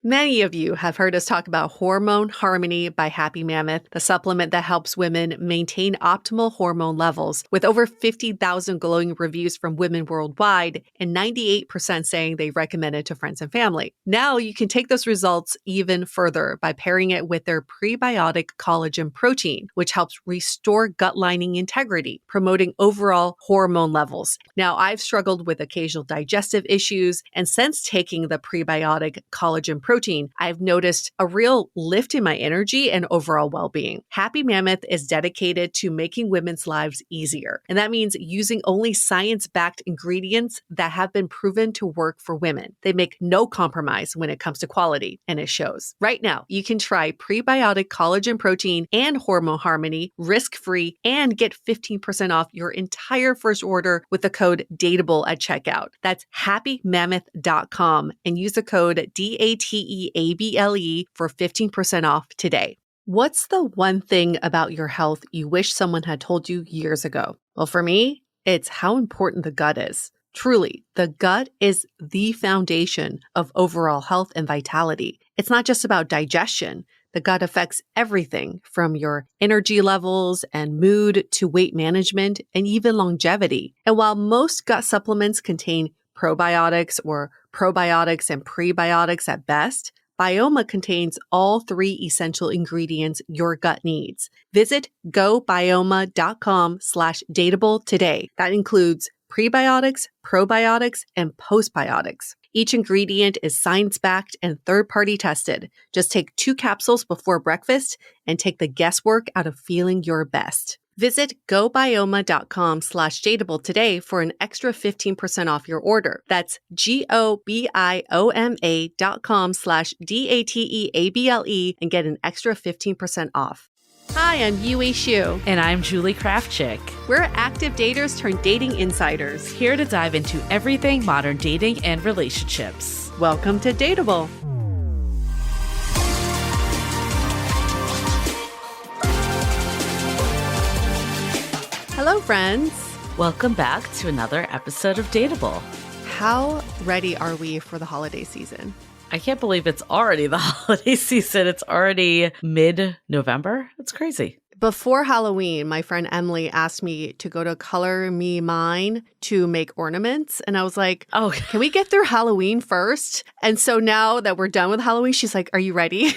Many of you have heard us talk about Hormone Harmony by Happy Mammoth, the supplement that helps women maintain optimal hormone levels, with over 50,000 glowing reviews from women worldwide and 98% saying they recommend it to friends and family. Now you can take those results even further by pairing it with their prebiotic collagen protein, which helps restore gut lining integrity, promoting overall hormone levels. Now, I've struggled with occasional digestive issues, and since taking the prebiotic collagen protein, I've noticed a real lift in my energy and overall well-being. Happy Mammoth is dedicated to making women's lives easier. And that means using only science-backed ingredients that have been proven to work for women. They make no compromise when it comes to quality, and it shows. Right now, you can try prebiotic collagen protein and Hormone Harmony risk-free and get 15% off your entire first order with the code DATEABLE at checkout. That's happymammoth.com and use the code DATEABLE for 15% off today. What's the one thing about your health you wish someone had told you years ago? Well, for me, it's how important the gut is. Truly, the gut is the foundation of overall health and vitality. It's not just about digestion. The gut affects everything from your energy levels and mood to weight management and even longevity. And while most gut supplements contain probiotics or probiotics and prebiotics at best, Bioma contains all three essential ingredients your gut needs. Visit gobioma.com/dateable today. That includes prebiotics, probiotics, and postbiotics. Each ingredient is science-backed and third-party tested. Just take 2 capsules before breakfast and take the guesswork out of feeling your best. Visit gobioma.com/dateable today for an extra 15% off your order. That's gobioma.com/dateable and get an extra 15% off. Hi, I'm Yue Xu. And I'm Julie Kraftchick. We're active daters turned dating insiders. Here to dive into everything modern dating and relationships. Welcome to Dateable. Hello, friends. Welcome back to another episode of Dateable. How ready are we for the holiday season? I can't believe it's already the holiday season. It's already mid-November. It's crazy. Before Halloween, my friend Emily asked me to go to Color Me Mine to make ornaments. And I was like, oh, can we get through Halloween first? And so now that we're done with Halloween, she's like, are you ready?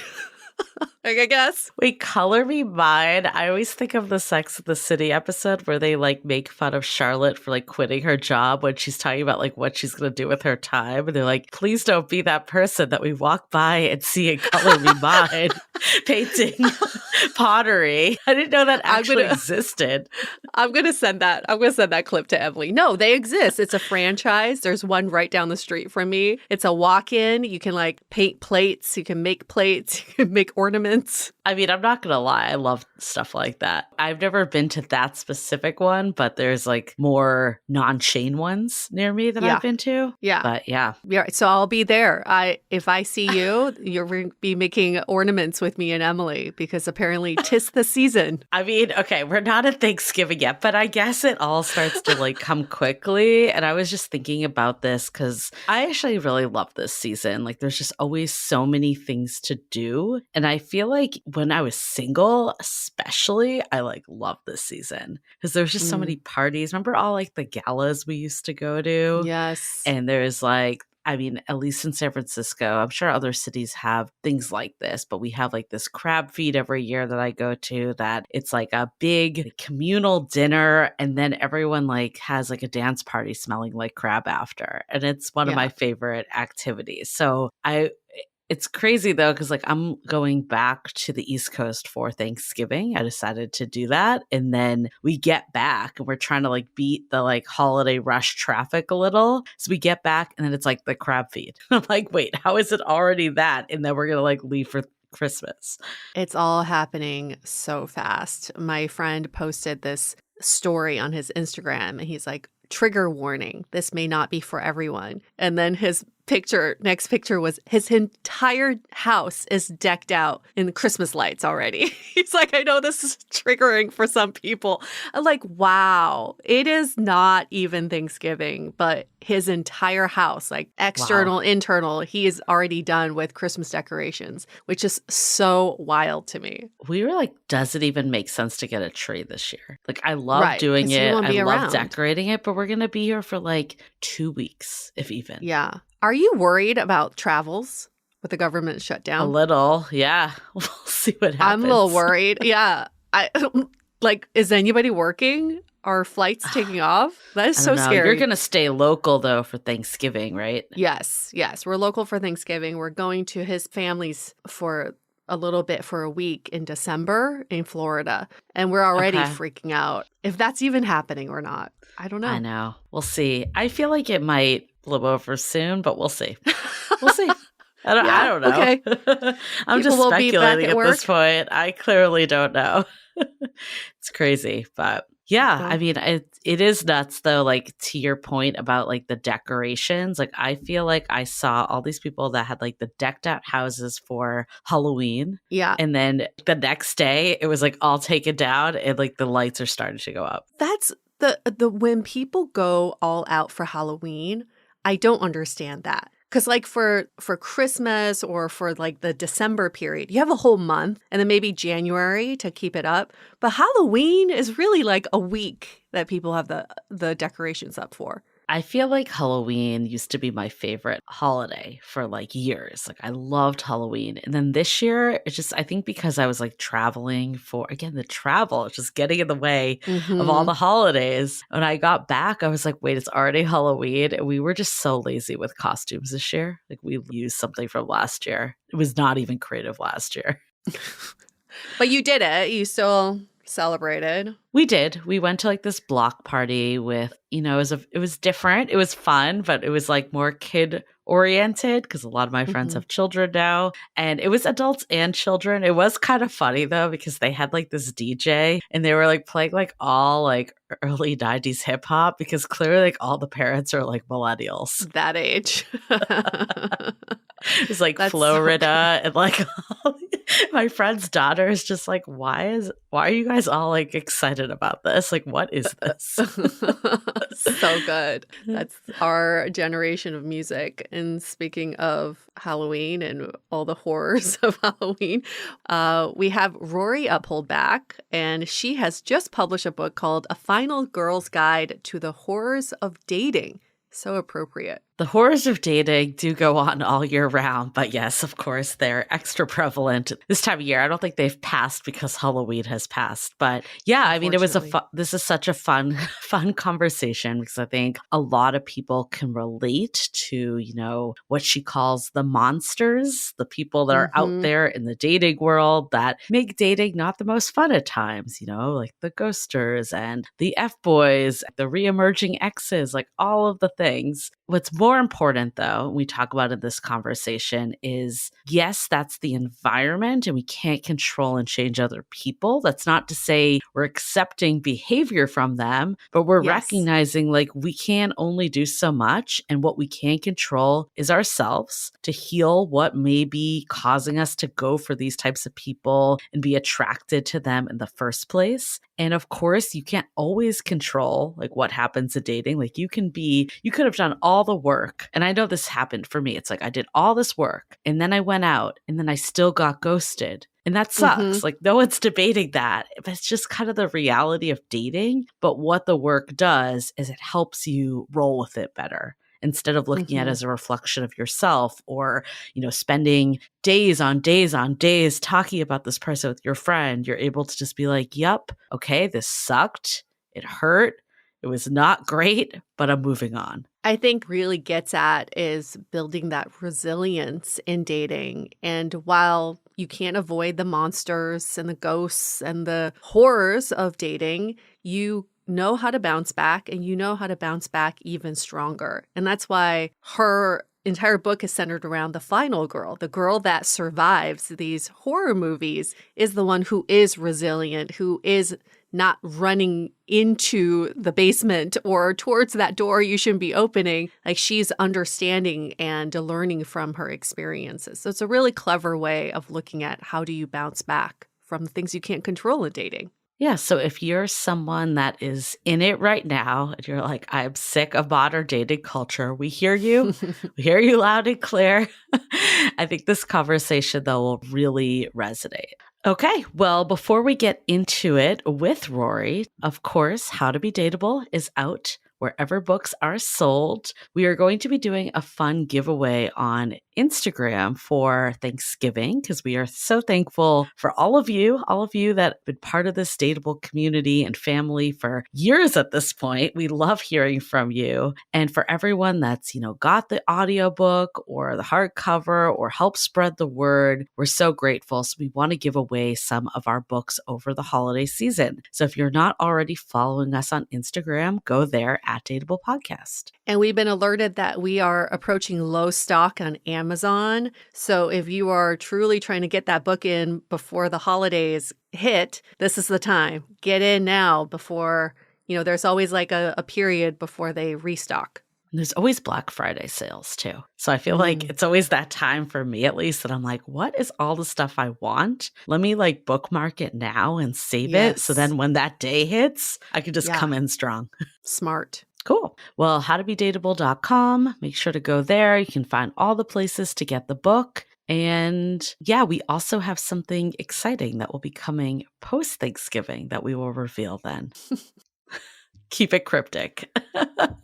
Like, I guess. Wait, Color Me Mine. I always think of the Sex and the City episode where they like make fun of Charlotte for like quitting her job when she's talking about like what she's going to do with her time. And they're like, please don't be that person that we walk by and see in Color Me Mine painting pottery. I didn't know that actually existed. I'm going to send that. I'm going to send that clip to Emily. No, they exist. It's a franchise. There's one right down the street from me. It's a walk-in. You can like paint plates. You can make plates. You can make ornaments. I mean, I'm not going to lie. I love stuff like that. I've never been to that specific one, but there's like more non-chain ones near me that I've been to. Yeah. But yeah. So I'll be there. If I see you, you're going to be making ornaments with me and Emily because apparently 'tis the season. I mean, okay, we're not at Thanksgiving yet, but I guess it all starts to like come quickly. And I was just thinking about this because I actually really love this season. Like there's just always so many things to do. And I feel like when I was single, especially, I like love this season because there's just so many parties. Remember all like the galas we used to go to? Yes. And there's like, I mean, at least in San Francisco, I'm sure other cities have things like this, but we have like this crab feed every year that I go to that it's like a big communal dinner and then everyone like has like a dance party smelling like crab after. And it's one of my favorite activities. So it's crazy though, because like I'm going back to the East Coast for Thanksgiving. I decided to do that. And then we get back and we're trying to like beat the like holiday rush traffic a little. So we get back and then it's like the crab feed. I'm like, wait, how is it already that? And then we're going to like leave for Christmas. It's all happening so fast. My friend posted this story on his Instagram and he's like, trigger warning, this may not be for everyone. And then his next picture was his entire house is decked out in Christmas lights already. He's like, I know this is triggering for some people. I'm like, wow, it is not even Thanksgiving, but his entire house, like external, Wow. internal, he is already done with Christmas decorations, which is so wild to me. We were like, does it even make sense to get a tree this year? Like, I love Right, doing 'cause you it. won't I be love around. decorating it, but we're going to be here for like 2 weeks, if even. Yeah. Are you worried about travels with the government A shutdown? little. Yeah. We'll see what I'm a little happens. worried. Yeah. I like, is anybody working? Are flights taking off? That is I so don't know. You're scary. going to stay local, though, for Thanksgiving, right? Yes. We're local for Thanksgiving. We're going to his family's for a little bit for a week in December in Florida. And we're already Okay. freaking out if that's even happening or not. I don't know. I know. We'll see. I feel like it might blow over soon, but we'll see. We'll see. I don't know. Okay. I'm People just will be back speculating at at this work. point. I clearly don't know. It's crazy, but yeah, I Well, mean, it is nuts though. Like to your point about like the decorations, like I feel like I saw all these people that had like the decked out houses for Halloween, yeah. and then the next day it was like all taken down, and like the lights are starting to go up. That's the when people go all out for Halloween, I don't understand that. Cuz like for Christmas or for like the December period, you have a whole month and then maybe January to keep it up. But Halloween is really like a week that people have the decorations up for. I feel like Halloween used to be my favorite holiday for like years. Like I loved Halloween. And then this year, it's just, I think because I was like traveling for, again, the travel, it's just getting in the way of all Mhm. the holidays. When I got back, I was like, wait, it's already Halloween. And we were just so lazy with costumes this year. Like we used something from last year. It was not even creative last year. But you did it. You still celebrated. We did. We went to like this block party with, it was different. It was fun, but it was like more kid oriented because a lot of my friends Mhm. have children now. And it was adults and children. It was kind of funny though, because they had like this DJ and they were like playing like all like early 90s hip hop because clearly like all the parents are like millennials. That age. It was like That's so Florida and like my friend's daughter is just like, why are you guys all like excited about this? Like, what is this? So good. That's our generation of music. And speaking of Halloween and all the horrors of Halloween, we have Rory Uphold back, and she has just published a book called A Final Girl's Guide to the Horrors of Dating. So appropriate. The horrors of dating do go on all year round, but yes, of course, they're extra prevalent this time of year. I don't think they've passed because Halloween has passed, but yeah, I mean, Unfortunately. this is such a fun conversation because I think a lot of people can relate to, what she calls the monsters, the people that are out Mm-hmm. there in the dating world that make dating not the most fun at times, like the ghosters and the F-boys, the reemerging exes, like all of the things. What's more important, though, we talk about in this conversation is, yes, that's the environment and we can't control and change other people. That's not to say we're accepting behavior from them, but we're Yes. recognizing like we can only do so much. And what we can control is ourselves to heal what may be causing us to go for these types of people and be attracted to them in the first place. And of course, you can't always control like what happens in dating. Like you could have done all the work. And I know this happened for me. It's like I did all this work and then I went out and then I still got ghosted. And that sucks. Mm-hmm. Like no one's debating that. But it's just kind of the reality of dating. But what the work does is it helps you roll with it better, instead of looking at it Mm-hmm. as a reflection of yourself or, spending days on days on days talking about this person with your friend. You're able to just be like, yep, okay, this sucked. It hurt. It was not great, but I'm moving on. I think really gets at is building that resilience in dating. And while you can't avoid the monsters and the ghosts and the horrors of dating, you know how to bounce back, and you know how to bounce back even stronger. And that's why her entire book is centered around the final girl. The girl that survives these horror movies is the one who is resilient, who is not running into the basement or towards that door you shouldn't be opening. Like, she's understanding and learning from her experiences. So it's a really clever way of looking at how do you bounce back from the things you can't control in dating. Yeah, so if you're someone that is in it right now and you're like, I'm sick of modern dating culture, we hear you. We hear you loud and clear. I think this conversation, though, will really resonate. Okay, well, before we get into it with Rory, of course, How to Be Dateable is out wherever books are sold. We are going to be doing a fun giveaway on Instagram for Thanksgiving because we are so thankful for all of you that have been part of this Dateable community and family for years at this point. We love hearing from you. And for everyone that's, got the audiobook or the hardcover or helped spread the word, we're so grateful. So we want to give away some of our books over the holiday season. So if you're not already following us on Instagram, go there at Dateable Podcast. And we've been alerted that we are approaching low stock on Amazon. So if you are truly trying to get that book in before the holidays hit, this is the time. Get in now before, there's always like a period before they restock. And there's always Black Friday sales too. So I feel like it's always that time for me, at least, that I'm like, what is all the stuff I want? Let me bookmark it now and save it. So then when that day hits, I can just come in strong. Smart. Cool. Well, howtobedateable.com. Make sure to go there. You can find all the places to get the book. And yeah, we also have something exciting that will be coming post-Thanksgiving that we will reveal then. Keep it cryptic.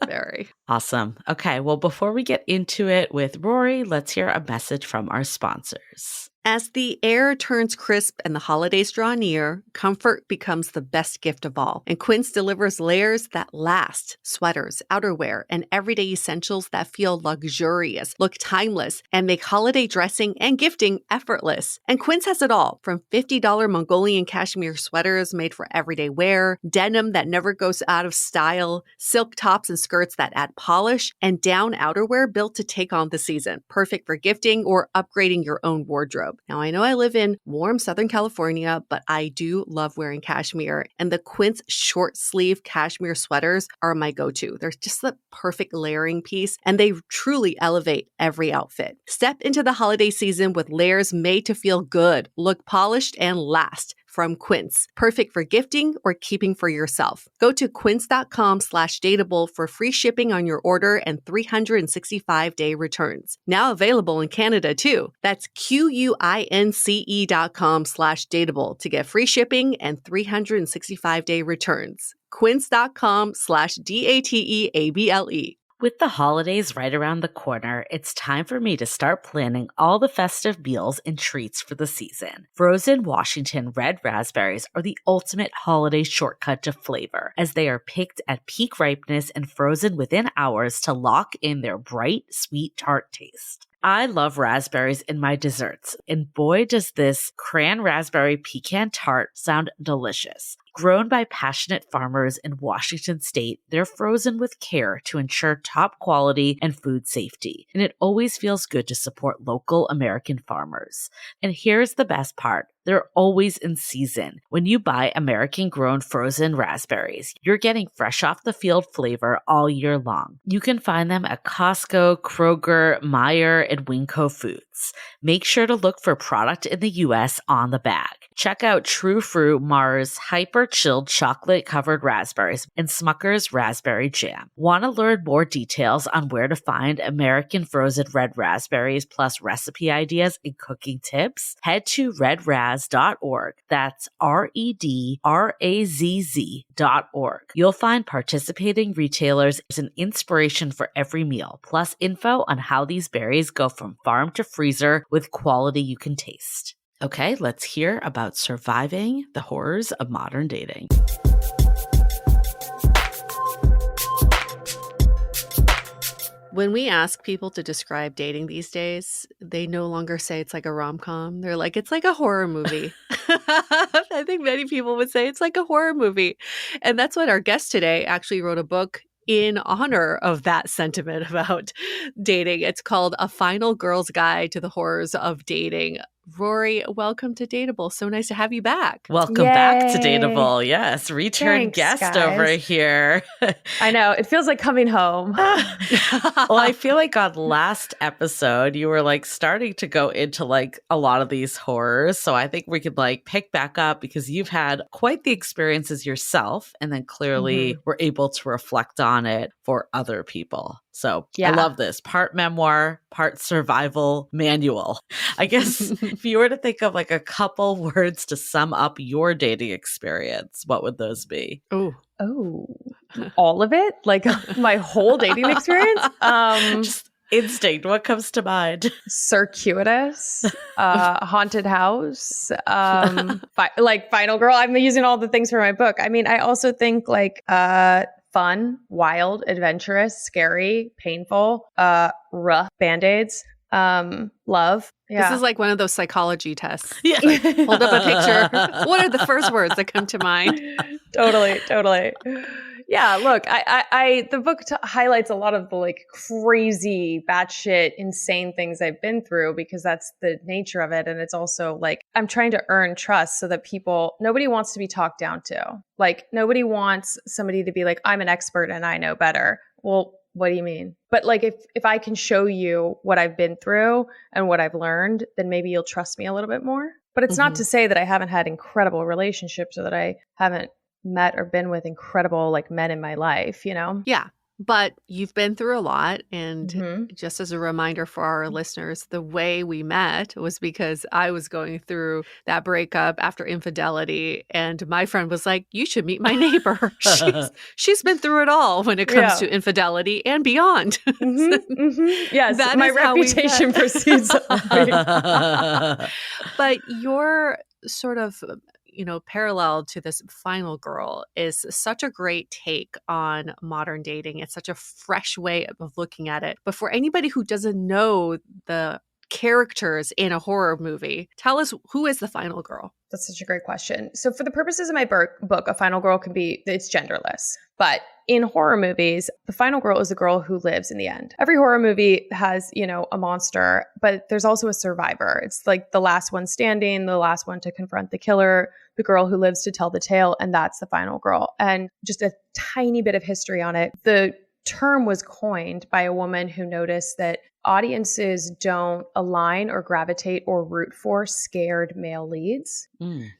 Very. Awesome. Okay, well, before we get into it with Rory, let's hear a message from our sponsors. As the air turns crisp and the holidays draw near, comfort becomes the best gift of all. And Quince delivers layers that last: sweaters, outerwear, and everyday essentials that feel luxurious, look timeless, and make holiday dressing and gifting effortless. And Quince has it all, from $50 Mongolian cashmere sweaters made for everyday wear, denim that never goes out of style, silk tops and skirts that add polish, and down outerwear built to take on the season, perfect for gifting or upgrading your own wardrobe. Now, I know I live in warm Southern California, but I do love wearing cashmere, and the Quince short sleeve cashmere sweaters are my go-to. They're just the perfect layering piece, and they truly elevate every outfit. Step into the holiday season with layers made to feel good, look polished, and last. From Quince. Perfect for gifting or keeping for yourself. Go to quince.com/dateable for free shipping on your order and 365-day returns. Now available in Canada too. That's QUINCE.com/dateable to get free shipping and 365-day returns. Quince.com/DATEABLE. With the holidays right around the corner, it's time for me to start planning all the festive meals and treats for the season. Frozen Washington red raspberries are the ultimate holiday shortcut to flavor, as they are picked at peak ripeness and frozen within hours to lock in their bright, sweet tart taste. I love raspberries in my desserts, and boy does this cran raspberry pecan tart sound delicious. Grown by passionate farmers in Washington state, they're frozen with care to ensure top quality and food safety, and it always feels good to support local American farmers. And here's the best part. They're always in season. When you buy American-grown frozen raspberries, you're getting fresh off the field flavor all year long. You can find them at Costco, Kroger, Meijer, and Winco Foods. Make sure to look for product in the U.S. on the bag. Check out True Fruit Mars Hyper Chilled Chocolate-Covered Raspberries and Smucker's Raspberry Jam. Want to learn more details on where to find American frozen red raspberries plus recipe ideas and cooking tips? Head to redraz.org. That's redrazz.org. You'll find participating retailers as an inspiration for every meal, plus info on how these berries go from farm to freezer with quality you can taste. Okay, let's hear about surviving the horrors of modern dating. When we ask people to describe dating these days, they no longer say it's like a rom-com. They're like, it's like a horror movie. I think many people would say it's like a horror movie. And that's what our guest today actually wrote a book in honor of that sentiment about dating. It's called A Final Girl's Guide to the Horrors of Dating. Rory, welcome to Dateable. So nice to have you back. Welcome back to Yay. Dateable. Yes, return Thanks, guest over guys. here. I know. It feels like coming home. Well, I feel like on last episode, you were like starting to go into like a lot of these horrors. So I think we could like pick back up because you've had quite the experiences yourself. And then clearly we're able to reflect on it for other people. So I love this part memoir, part survival manual. I guess if you were to think of like a couple words to sum up your dating experience, what would those be? Oh, all of it? Like my whole dating experience? Just instinct. What comes to mind? Circuitous, haunted house, like final girl. I'm using all the things for my book. I mean, I also think like fun, wild, adventurous, scary, painful, rough, band-aids, love. Yeah. This is like one of those psychology tests. Yeah. Like, hold up a picture. What are the first words that come to mind? Totally. Yeah, look, I the book highlights a lot of the like crazy, batshit, insane things I've been through because that's the nature of it. And it's also like, I'm trying to earn trust so that nobody wants to be talked down to. Like nobody wants somebody to be like, I'm an expert and I know better. Well, what do you mean? But like, if I can show you what I've been through and what I've learned, then maybe you'll trust me a little bit more. But it's not to say that I haven't had incredible relationships or that I haven't met or been with incredible like men in my life, you know? Yeah. But you've been through a lot. And just as a reminder for our listeners, the way we met was because I was going through that breakup after infidelity. And my friend was like, you should meet my neighbor. She's been through it all when it comes to infidelity and beyond. Yes, That my is how we reputation met. precedes. But your sort of parallel to this final girl is such a great take on modern dating. It's such a fresh way of looking at it. But for anybody who doesn't know the characters in a horror movie, tell us, who is the final girl? That's such a great question. So for the purposes of my book, a final girl it's genderless. But in horror movies, the final girl is a girl who lives in the end. Every horror movie has, a monster, but there's also a survivor. It's like the last one standing, the last one to confront the killer, the girl who lives to tell the tale, and that's the final girl. And just a tiny bit of history on it. The term was coined by a woman who noticed that audiences don't align or gravitate or root for scared male leads.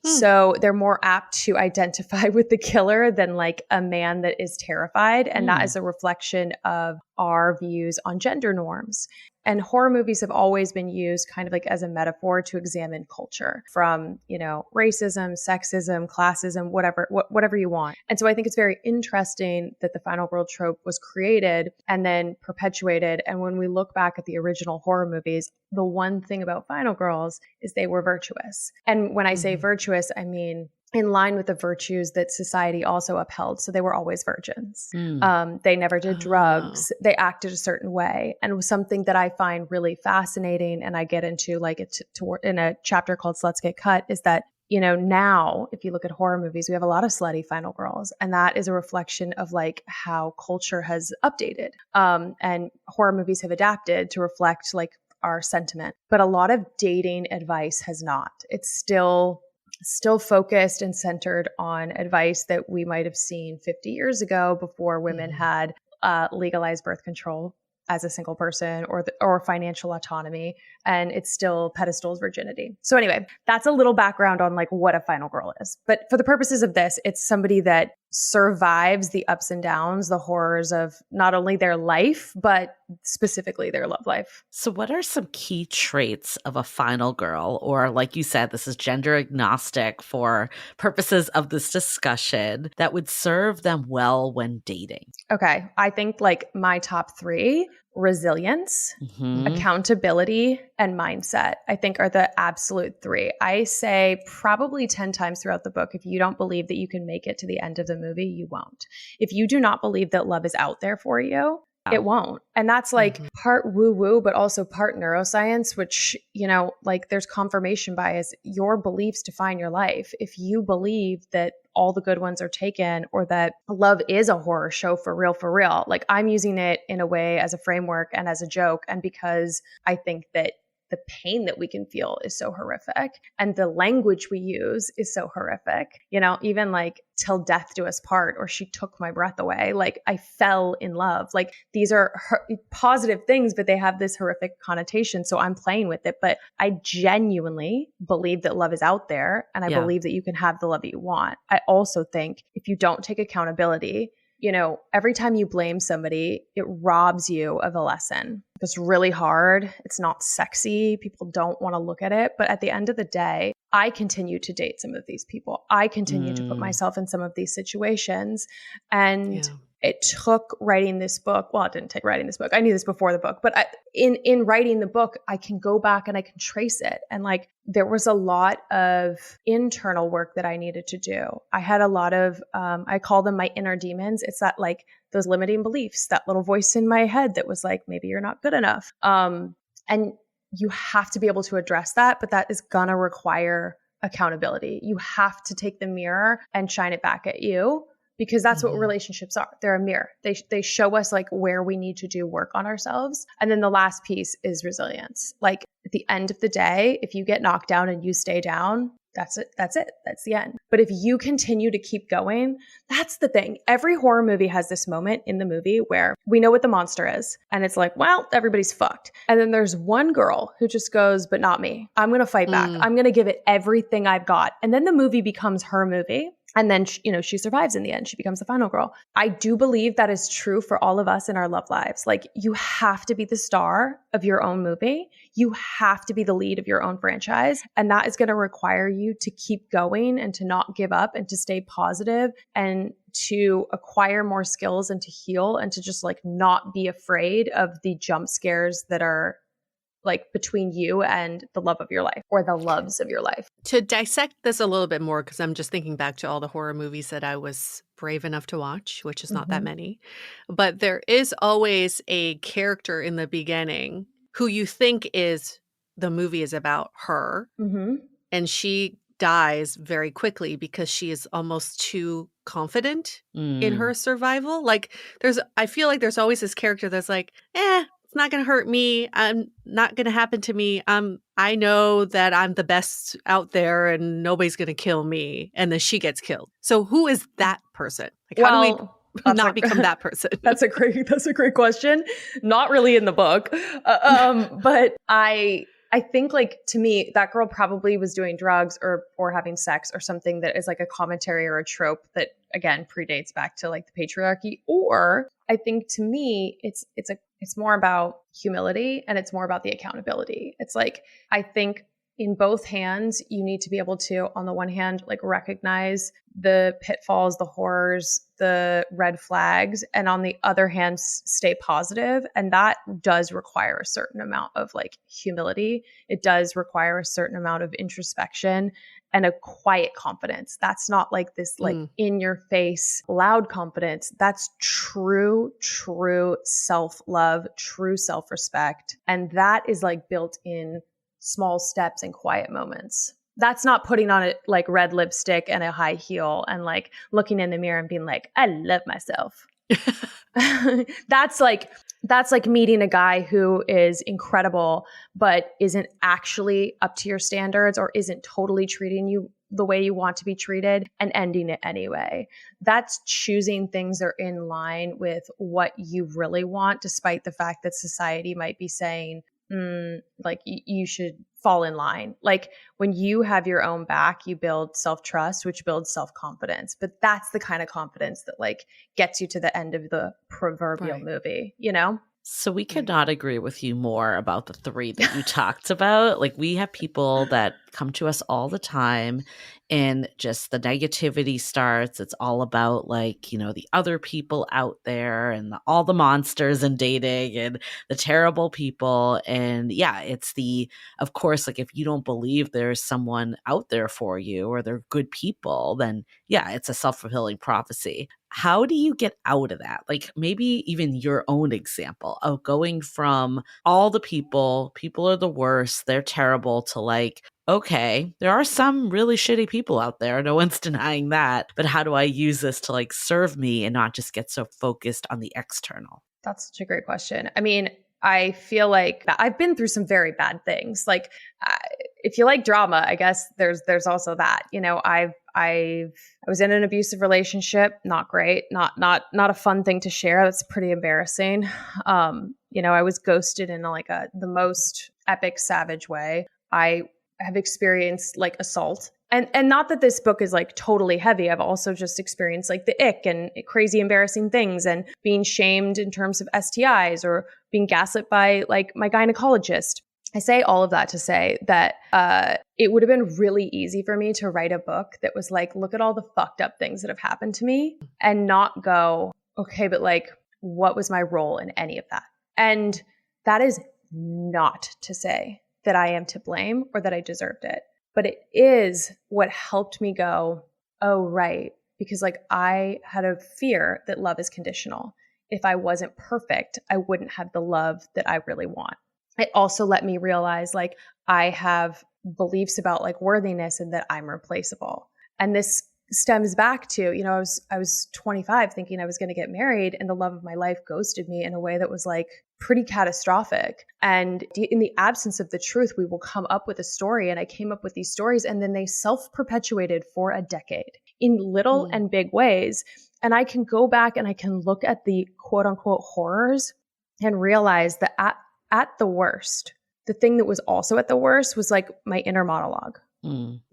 So they're more apt to identify with the killer than like a man that is terrified. And that is a reflection of our views on gender norms. And horror movies have always been used kind of like as a metaphor to examine culture from, racism, sexism, classism, whatever you want. And so I think it's very interesting that the final girl trope was created and then perpetuated. And when we look back at the original horror movies, the one thing about final girls is they were virtuous. And when I say virtuous, I mean in line with the virtues that society also upheld. So they were always virgins. They never did drugs. They acted a certain way. And it was something that I find really fascinating. And I get into like in a chapter called Sluts Get Cut is that, now if you look at horror movies, we have a lot of slutty final girls. And that is a reflection of like how culture has updated. And horror movies have adapted to reflect like our sentiment. But a lot of dating advice has not. It's still focused and centered on advice that we might have seen 50 years ago before women had legalized birth control as a single person or financial autonomy. And it still pedestals virginity. So anyway, that's a little background on like what a final girl is. But for the purposes of this, it's somebody that survives the ups and downs, the horrors of not only their life, but specifically their love life. So what are some key traits of a final girl? Or like you said, this is gender agnostic for purposes of this discussion that would serve them well when dating. Okay. I think like my top 3, resilience, accountability, and mindset, I think are the absolute 3. I say probably 10 times throughout the book, if you don't believe that you can make it to the end of the movie, you won't. If you do not believe that love is out there for you, it won't. And that's like part woo-woo, but also part neuroscience, which, like there's confirmation bias, your beliefs define your life. If you believe that all the good ones are taken or that love is a horror show for real, like I'm using it in a way as a framework and as a joke. And because I think that the pain that we can feel is so horrific. And the language we use is so horrific. You know, even like till death do us part, or she took my breath away. Like I fell in love. Like these are positive things, but they have this horrific connotation. So I'm playing with it. But I genuinely believe that love is out there. And I believe that you can have the love that you want. I also think if you don't take accountability, you know, every time you blame somebody, it robs you of a lesson. It's really hard. It's not sexy. People don't want to look at it. But at the end of the day, I continue to date some of these people. I continue to put myself in some of these situations. And it took writing this book. Well, it didn't take writing this book. I knew this before the book, but in writing the book, I can go back and I can trace it. And like, there was a lot of internal work that I needed to do. I had a lot of, I call them my inner demons. It's that like those limiting beliefs, that little voice in my head that was like, maybe you're not good enough. And you have to be able to address that, but that is gonna require accountability. You have to take the mirror and shine it back at you, because that's what relationships are. They're a mirror. They show us like where we need to do work on ourselves. And then the last piece is resilience. Like at the end of the day, if you get knocked down and you stay down, that's it. That's it. That's the end. But if you continue to keep going, that's the thing. Every horror movie has this moment in the movie where we know what the monster is. And it's like, well, everybody's fucked. And then there's one girl who just goes, but not me. I'm going to fight back. I'm going to give it everything I've got. And then the movie becomes her movie. And then, you know, she survives in the end. She becomes the final girl. I do believe that is true for all of us in our love lives. Like you have to be the star of your own movie. You have to be the lead of your own franchise. And that is going to require you to keep going and to not give up and to stay positive and to acquire more skills and to heal and to just like not be afraid of the jump scares that are like between you and the love of your life or the loves of your life. To dissect this a little bit more, because I'm just thinking back to all the horror movies that I was brave enough to watch, which is not that many. But there is always a character in the beginning who you think is the movie is about her. And she dies very quickly because she is almost too confident in her survival. Like I feel like there's always this character that's like, it's not going to hurt me. I'm not going to happen to me. I know that I'm the best out there and nobody's going to kill me. And then she gets killed. So who is that person? Like, how do we not become that person? That's a great question. Not really in the book. But I think like to me, that girl probably was doing drugs or having sex or something that is like a commentary or a trope that again predates back to like the patriarchy. Or I think to me, it's more about humility and it's more about the accountability. It's like, I think in both hands, you need to be able to, on the one hand, like recognize the pitfalls, the horrors, the red flags, and on the other hand, stay positive. And that does require a certain amount of like humility. It does require a certain amount of introspection and a quiet confidence. That's not like this like in your face, loud confidence. That's true self-love, true self-respect. And that is like built in small steps and quiet moments. That's not putting on a like red lipstick and a high heel and like looking in the mirror and being like, I love myself. That's like meeting a guy who is incredible, but isn't actually up to your standards or isn't totally treating you the way you want to be treated and ending it anyway. That's choosing things that are in line with what you really want, despite the fact that society might be saying, like you should fall in line. Like when you have your own back, you build self-trust, which builds self-confidence. But that's the kind of confidence that like gets you to the end of the proverbial movie, you know? So we could not agree with you more about the three that you talked about. Like we have people that come to us all the time and just the negativity starts. It's all about like, you know, the other people out there and all the monsters in dating and the terrible people. And yeah, it's of course, like if you don't believe there's someone out there for you or they're good people, then yeah, it's a self-fulfilling prophecy. How do you get out of that? Like maybe even your own example of going from all the people are the worst, they're terrible, to like, okay, there are some really shitty people out there. No one's denying that. But how do I use this to like serve me and not just get so focused on the external? That's such a great question. I mean, I feel like I've been through some very bad things. Like, if you like drama, I guess there's also that. I was in an abusive relationship, not great, not a fun thing to share. That's pretty embarrassing. I was ghosted in the most epic, savage way. I have experienced like assault. And not that this book is like totally heavy. I've also just experienced like the ick and crazy embarrassing things and being shamed in terms of STIs or being gaslit by like my gynecologist. I say all of that to say that it would have been really easy for me to write a book that was like, look at all the fucked up things that have happened to me and not go, okay, but like, what was my role in any of that? And that is not to say that I am to blame or that I deserved it. But it is what helped me go, oh, right. Because like I had a fear that love is conditional. If I wasn't perfect, I wouldn't have the love that I really want. It also let me realize like I have beliefs about like worthiness and that I'm replaceable. And this stems back to, I was 25 thinking I was going to get married and the love of my life ghosted me in a way that was like pretty catastrophic. And in the absence of the truth, we will come up with a story. And I came up with these stories and then they self-perpetuated for a decade in little and big ways. And I can go back and I can look at the quote unquote horrors and realize that at the worst, the thing that was also at the worst was like my inner monologue.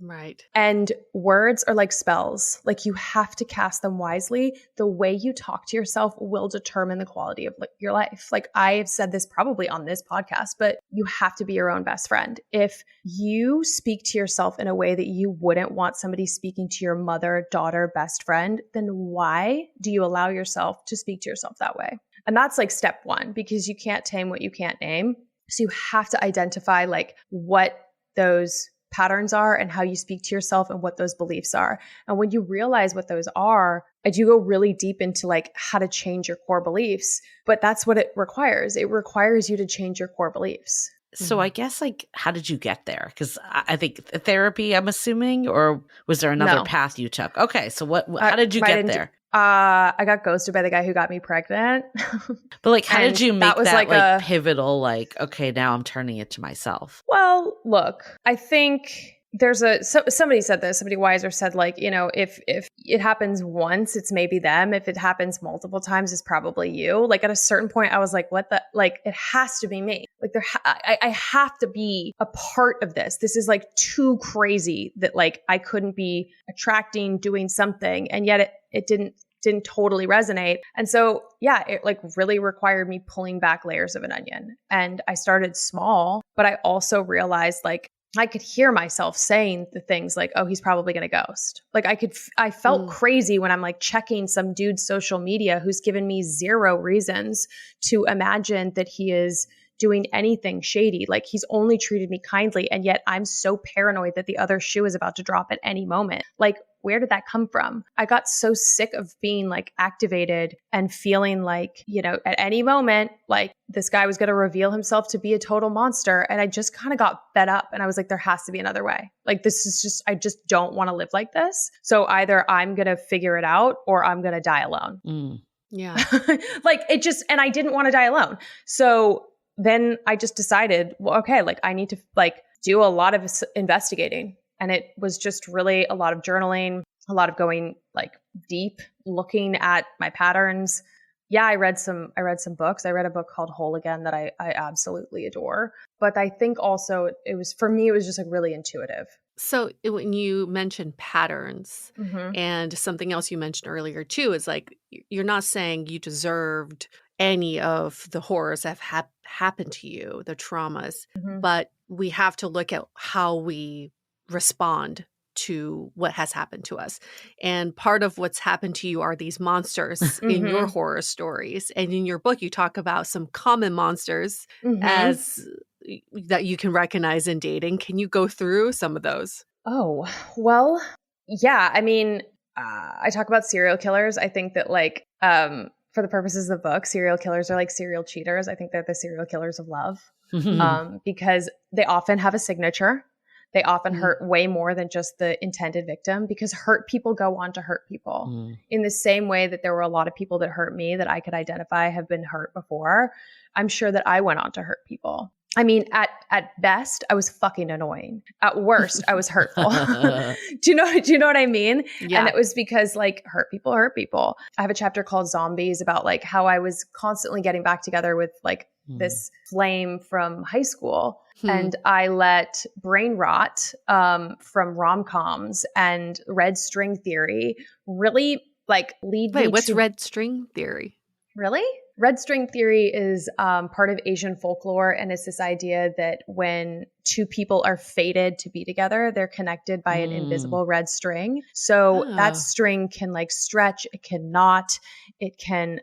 Right. And words are like spells. Like you have to cast them wisely. The way you talk to yourself will determine the quality of your life. Like I have said this probably on this podcast, but you have to be your own best friend. If you speak to yourself in a way that you wouldn't want somebody speaking to your mother, daughter, best friend, then why do you allow yourself to speak to yourself that way? And that's like step one, because you can't tame what you can't name. So you have to identify like what those patterns are and how you speak to yourself and what those beliefs are. And when you realize what those are, I do go really deep into like how to change your core beliefs, but that's what it requires. It requires you to change your core beliefs. So I guess like, how did you get there? Because I think therapy, I'm assuming, or was there another path you took? Okay. So how did you get there? I got ghosted by the guy who got me pregnant. But like, how did you make that like pivotal, like, okay, now I'm turning it to myself? Well, look, I think there's somebody said this, somebody wiser said like, if it happens once, it's maybe them. If it happens multiple times, it's probably you. Like at a certain point, I was like, what the, like, it has to be me. Like I have to be a part of this. This is like too crazy that like I couldn't be attracting, doing something. And yet it didn't totally resonate. And so, yeah, it like really required me pulling back layers of an onion. And I started small, but I also realized like I could hear myself saying the things like, oh, he's probably going to ghost. Like I felt crazy when I'm like checking some dude's social media who's given me zero reasons to imagine that he is doing anything shady. Like he's only treated me kindly. And yet I'm so paranoid that the other shoe is about to drop at any moment. Like, where did that come from? I got so sick of being like activated and feeling like, at any moment, like this guy was going to reveal himself to be a total monster. And I just kind of got fed up and I was like, there has to be another way. Like, I just don't want to live like this. So either I'm going to figure it out or I'm going to die alone. Yeah. And I didn't want to die alone. So then I just decided, well, okay, like I need to like do a lot of investigating. And it was just really a lot of journaling, a lot of going like deep, looking at my patterns. Yeah, I read some books. I read a book called Whole Again that I absolutely adore. But I think also it was just like really intuitive. So when you mentioned patterns and something else you mentioned earlier too, is like, you're not saying you deserved any of the horrors that have happened to you, the traumas, but we have to look at how we respond to what has happened to us. And part of what's happened to you are these monsters in your horror stories. And in your book, you talk about some common monsters as that you can recognize in dating. Can you go through some of those? Oh, well, yeah. I mean, I talk about serial killers. I think that like, for the purposes of the book, serial killers are like serial cheaters. I think they're the serial killers of love because they often have a signature. They often hurt way more than just the intended victim, because hurt people go on to hurt people in the same way that there were a lot of people that hurt me that I could identify have been hurt before. I'm sure that I went on to hurt people. I mean, at best, I was fucking annoying. At worst, I was hurtful. Do you know what I mean? Yeah. And it was because like hurt people hurt people. I have a chapter called Zombies about like how I was constantly getting back together with like this flame from high school. And I let brain rot from rom-coms and red string theory really like lead me Wait, what's to— red string theory? Really? Red string theory is part of Asian folklore, and it's this idea that when two people are fated to be together, they're connected by an invisible red string. So that string can like stretch, it can knot, it can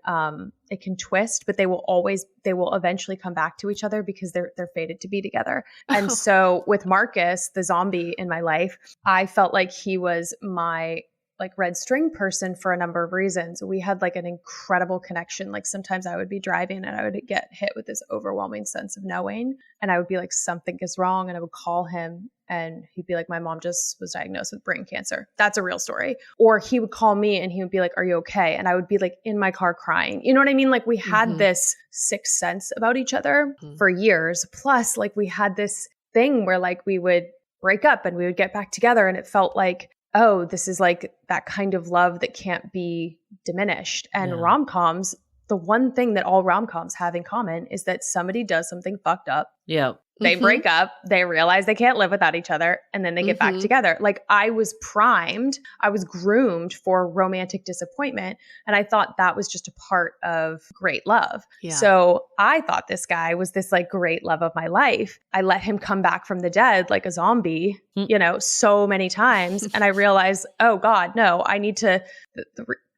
twist, but they will eventually come back to each other because they're fated to be together. And so with Marcus, the zombie in my life, I felt like he was my like red string person for a number of reasons. We had like an incredible connection. Like sometimes I would be driving and I would get hit with this overwhelming sense of knowing. And I would be like, something is wrong. And I would call him and he'd be like, my mom just was diagnosed with brain cancer. That's a real story. Or he would call me and he would be like, are you okay? And I would be like in my car crying. You know what I mean? Like we had this sixth sense about each other for years. Plus like we had this thing where like we would break up and we would get back together. And it felt like, oh, this is like that kind of love that can't be diminished. And rom-coms, the one thing that all rom-coms have in common is that somebody does something fucked up. Yeah. They break up, they realize they can't live without each other, and then they get back together. Like I was primed, I was groomed for romantic disappointment. And I thought that was just a part of great love. Yeah. So I thought this guy was this like great love of my life. I let him come back from the dead like a zombie, you know, so many times. And I realized, oh God, no, I need to,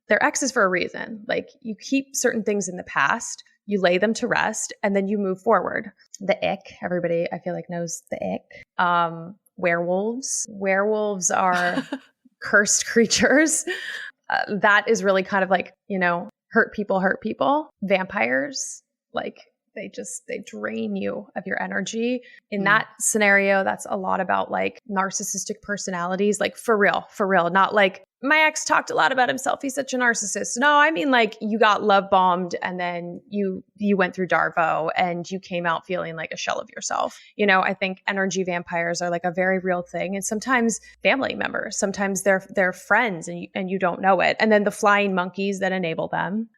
they're exes for a reason. Like you keep certain things in the past, you lay them to rest, and then you move forward. The ick, everybody I feel like knows the ick. Werewolves. Werewolves are cursed creatures. That is really kind of like, you know, hurt people. Vampires, like they drain you of your energy. In that scenario, that's a lot about like narcissistic personalities, like for real, not like my ex talked a lot about himself, he's such a narcissist. No, I mean like you got love bombed and then you went through Darvo and you came out feeling like a shell of yourself. You know, I think energy vampires are like a very real thing, and sometimes family members, sometimes they're friends and you don't know it. And then the flying monkeys that enable them.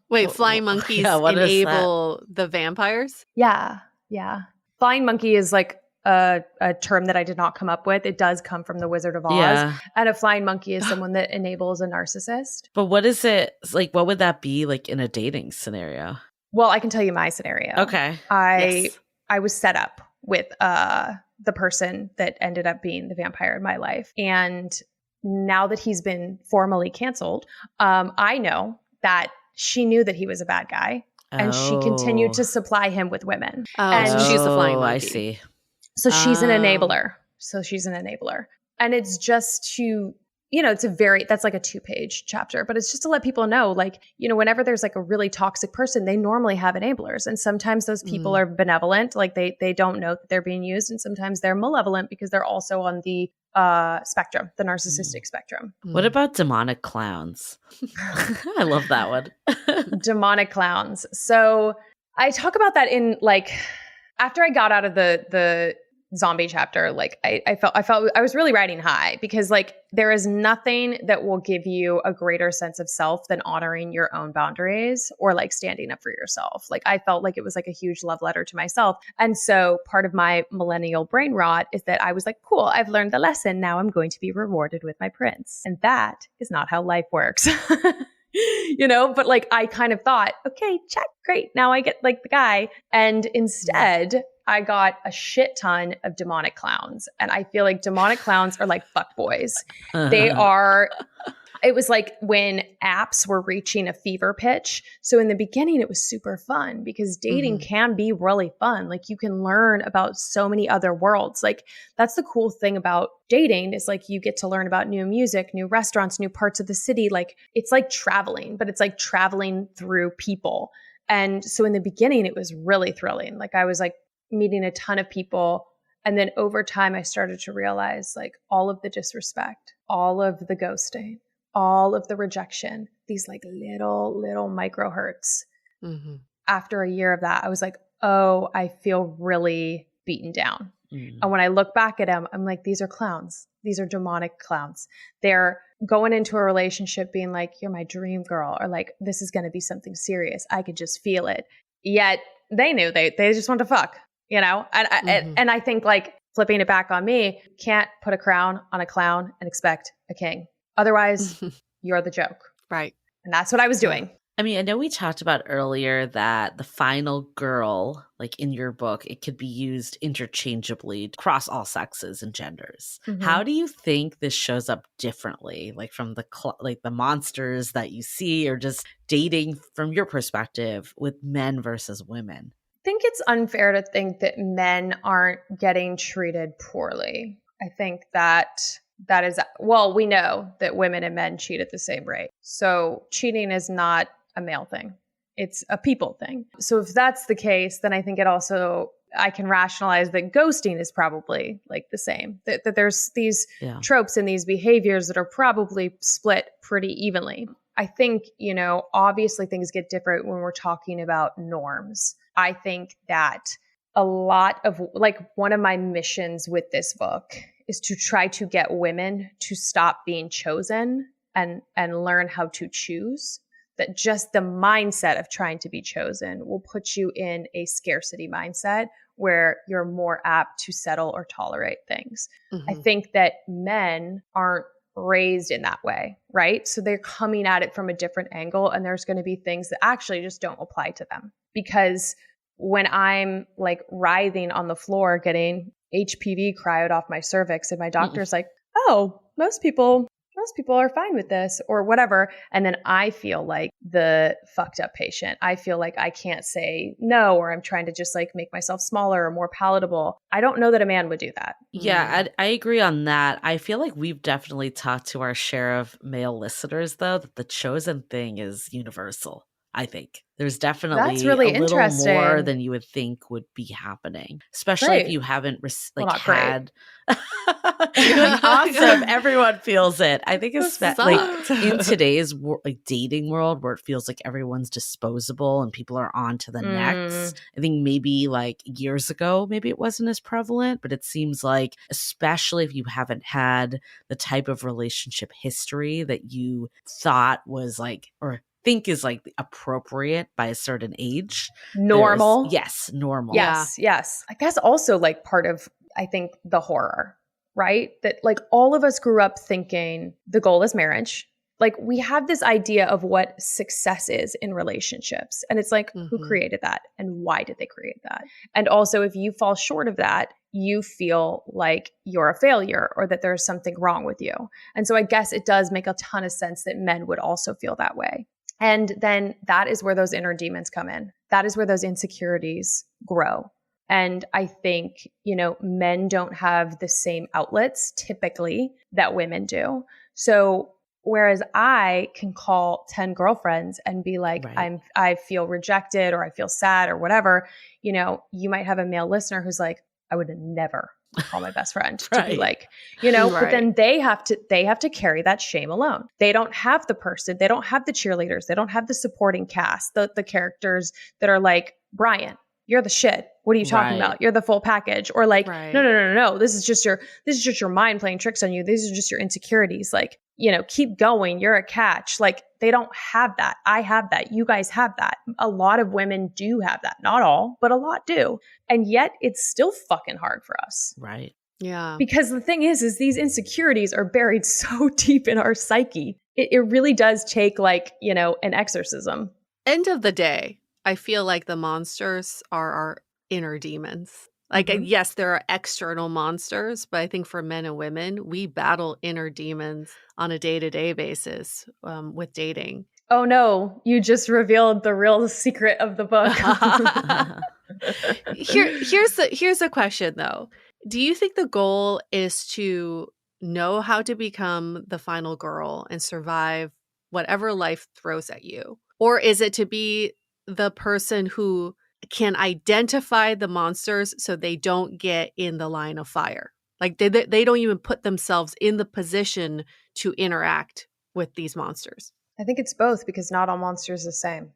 Wait, flying monkeys enable the vampires? Yeah. Flying monkey is like a term that I did not come up with. It does come from the Wizard of Oz. Yeah. And a flying monkey is someone that enables a narcissist. But what is it like? What would that be like in a dating scenario? Well, I can tell you my scenario. Okay. I was set up with the person that ended up being the vampire in my life. And now that he's been formally canceled, I know that she knew that he was a bad guy. And she continued to supply him with women. And she's the flying monkey. I see. So she's an enabler. And it's just to, you know, that's like a 2-page chapter, but it's just to let people know, like, you know, whenever there's like a really toxic person, they normally have enablers. And sometimes those people are benevolent, like they don't know that they're being used. And sometimes they're malevolent because they're also on the spectrum, the narcissistic spectrum. What about demonic clowns? I love that one. Demonic clowns. So I talk about that in like, after I got out of the zombie chapter, like I felt I was really riding high, because like there is nothing that will give you a greater sense of self than honoring your own boundaries or like standing up for yourself. Like I felt like it was like a huge love letter to myself. And so part of my millennial brain rot is that I was like, cool, I've learned the lesson. Now I'm going to be rewarded with my prince. And that is not how life works. You know, but like I kind of thought, okay, check, great. Now I get like the guy. And instead I got a shit ton of demonic clowns. And I feel like demonic clowns are like fuckboys. They are, it was like when apps were reaching a fever pitch. So in the beginning, it was super fun because dating can be really fun. Like you can learn about so many other worlds. Like that's the cool thing about dating is like you get to learn about new music, new restaurants, new parts of the city. Like it's like traveling, but it's like traveling through people. And so in the beginning, it was really thrilling. Like I was like meeting a ton of people And then over time, I started to realize like all of the disrespect, all of the ghosting, all of the rejection, these like little micro hurts. Mm-hmm. After a year of that, I was like, oh, I feel really beaten down. And when I look back at them, I'm like, these are clowns. These are demonic clowns. They're going into a relationship being like, you're my dream girl, or like, this is going to be something serious. I could just feel it. Yet they knew they just wanted to fuck, you know? And I think like flipping it back on me, can't put a crown on a clown and expect a king. Otherwise, you're the joke. Right. And that's what I was doing. I mean, I know we talked about earlier that the final girl, like in your book, it could be used interchangeably across all sexes and genders. How do you think this shows up differently, like from the like the monsters that you see, or just dating from your perspective with men versus women? I think it's unfair to think that men aren't getting treated poorly. I think that is, well, we know that women and men cheat at the same rate. So cheating is not a male thing. It's a people thing. So if that's the case, then I think it also, I can rationalize that ghosting is probably like the same, that there's these tropes and these behaviors that are probably split pretty evenly. I think, you know, obviously things get different when we're talking about norms. I think that a lot of, like, one of my missions with this book is to try to get women to stop being chosen and learn how to choose. That just the mindset of trying to be chosen will put you in a scarcity mindset where you're more apt to settle or tolerate things. I think that men aren't raised in that way, right? So they're coming at it from a different angle, and there's going to be things that actually just don't apply to them. Because when I'm like writhing on the floor getting HPV cryoed off my cervix, and my doctor's like, oh, most people are fine with this or whatever. And then I feel like the fucked up patient. I feel like I can't say no, or I'm trying to just like make myself smaller or more palatable. I don't know that a man would do that. Yeah, I agree on that. I feel like we've definitely talked to our share of male listeners, though, that the chosen thing is universal. I think there's definitely That's really a little interesting. more than you would think would be happening, especially if you haven't had. You're like, awesome, everyone feels it. I think it's like in today's dating world where it feels like everyone's disposable and people are on to the next. I think maybe like years ago, maybe it wasn't as prevalent, but it seems like, especially if you haven't had the type of relationship history that you thought was like, or think is like appropriate by a certain age. Normal. Yes, normal. Yes. I guess also like part of, I think, the horror, right? That like all of us grew up thinking the goal is marriage. Like we have this idea of what success is in relationships. And it's like, who created that? And why did they create that? And also, if you fall short of that, you feel like you're a failure or that there's something wrong with you. And so I guess it does make a ton of sense that men would also feel that way. And then that is where those inner demons come in. That is where those insecurities grow. And I think, you know, men don't have the same outlets typically that women do. So whereas I can call 10 girlfriends and be like, I feel rejected or I feel sad or whatever, you know, you might have a male listener who's like, I would never call my best friend to be like, you know, but then they have to carry that shame alone. They don't have the person, they don't have the cheerleaders, they don't have the supporting cast, the characters that are like, Brian, you're the shit. What are you talking about? You're the full package. Or like, no. This is just your mind playing tricks on you. These are just your insecurities. Like, you know, keep going. You're a catch. Like they don't have that. I have that. You guys have that. A lot of women do have that. Not all, but a lot do. And yet it's still fucking hard for us. Right. Yeah. Because the thing is these insecurities are buried so deep in our psyche. It really does take like, you know, an exorcism. End of the day, I feel like the monsters are our inner demons. Like, yes, there are external monsters, but I think for men and women, we battle inner demons on a day-to-day basis with dating. Oh no, you just revealed the real secret of the book. Here's a question though. Do you think the goal is to know how to become the final girl and survive whatever life throws at you? Or is it to be the person who can identify the monsters so they don't get in the line of fire. Like they don't even put themselves in the position to interact with these monsters. I think it's both, because not all monsters are the same.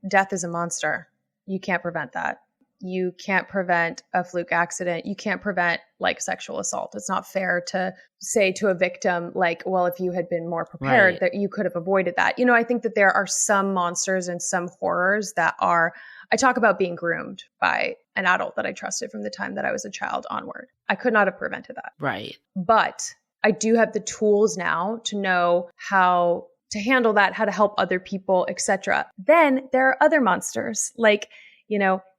Death is a monster. You can't prevent that. You can't prevent a fluke accident. You can't prevent like sexual assault. It's not fair to say to a victim, like, well, if you had been more prepared, that you could have avoided that. I think that there are some monsters and some horrors that are, I talk about being groomed by an adult that I trusted from the time that I was a child onward. I could not have prevented that. Right. But I do have the tools now to know how to handle that, how to help other people, etc. Then there are other monsters like,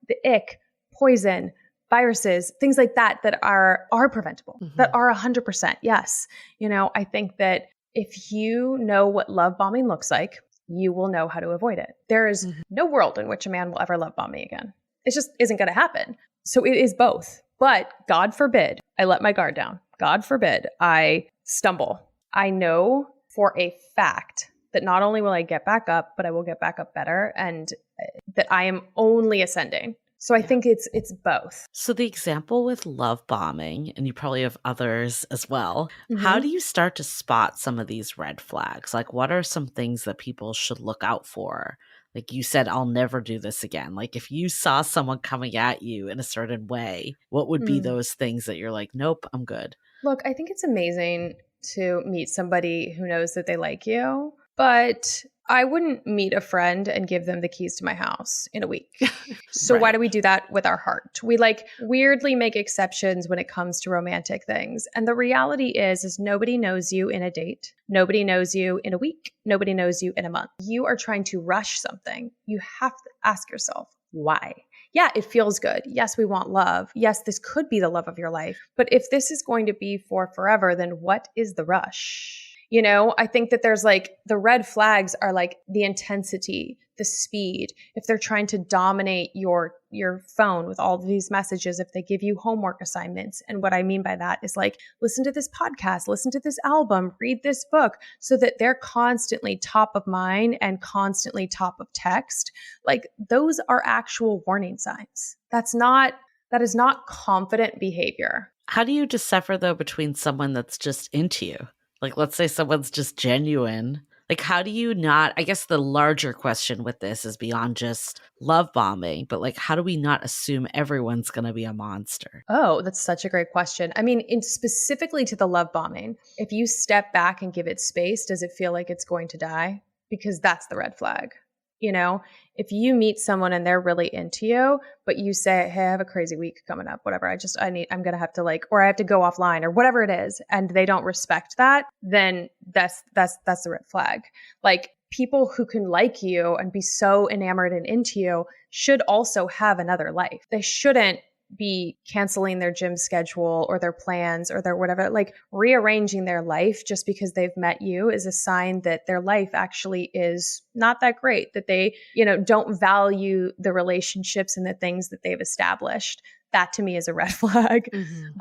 the ick, poison, viruses, things like that are preventable, that are 100%. Yes. I think that if you know what love bombing looks like, you will know how to avoid it. There is no world in which a man will ever love bomb me again. It just isn't going to happen. So it is both. But God forbid I let my guard down. God forbid I stumble. I know for a fact that not only will I get back up, but I will get back up better, and that I am only ascending. So I think it's both. So the example with love bombing, and you probably have others as well, how do you start to spot some of these red flags? Like, what are some things that people should look out for? Like you said, I'll never do this again. Like if you saw someone coming at you in a certain way, what would be those things that you're like, nope, I'm good? Look, I think it's amazing to meet somebody who knows that they like you, but I wouldn't meet a friend and give them the keys to my house in a week. So why do we do that with our heart? We weirdly make exceptions when it comes to romantic things. And the reality is nobody knows you in a date. Nobody knows you in a week. Nobody knows you in a month. You are trying to rush something. You have to ask yourself, why? Yeah, it feels good. Yes, we want love. Yes, this could be the love of your life. But if this is going to be for forever, then what is the rush? I think that there's the red flags are the intensity, the speed. If they're trying to dominate your phone with all of these messages, if they give you homework assignments. And what I mean by that is listen to this podcast, listen to this album, read this book, so that they're constantly top of mind and constantly top of text. Those are actual warning signs. That is not confident behavior. How do you decipher though between someone that's just into you? Let's say someone's just genuine. How do you not, I guess the larger question with this is beyond just love bombing, but how do we not assume everyone's going to be a monster? Oh, that's such a great question. I mean, specifically to the love bombing, if you step back and give it space, does it feel like it's going to die? Because that's the red flag. If you meet someone and they're really into you, but you say, hey, I have a crazy week coming up, whatever. I'm going to have to or I have to go offline or whatever it is. And they don't respect that, then that's the red flag. People who can like you and be so enamored and into you should also have another life. They shouldn't be canceling their gym schedule or their plans or their whatever, rearranging their life just because they've met you is a sign that their life actually is not that great, that they, don't value the relationships and the things that they've established. That to me is a red flag.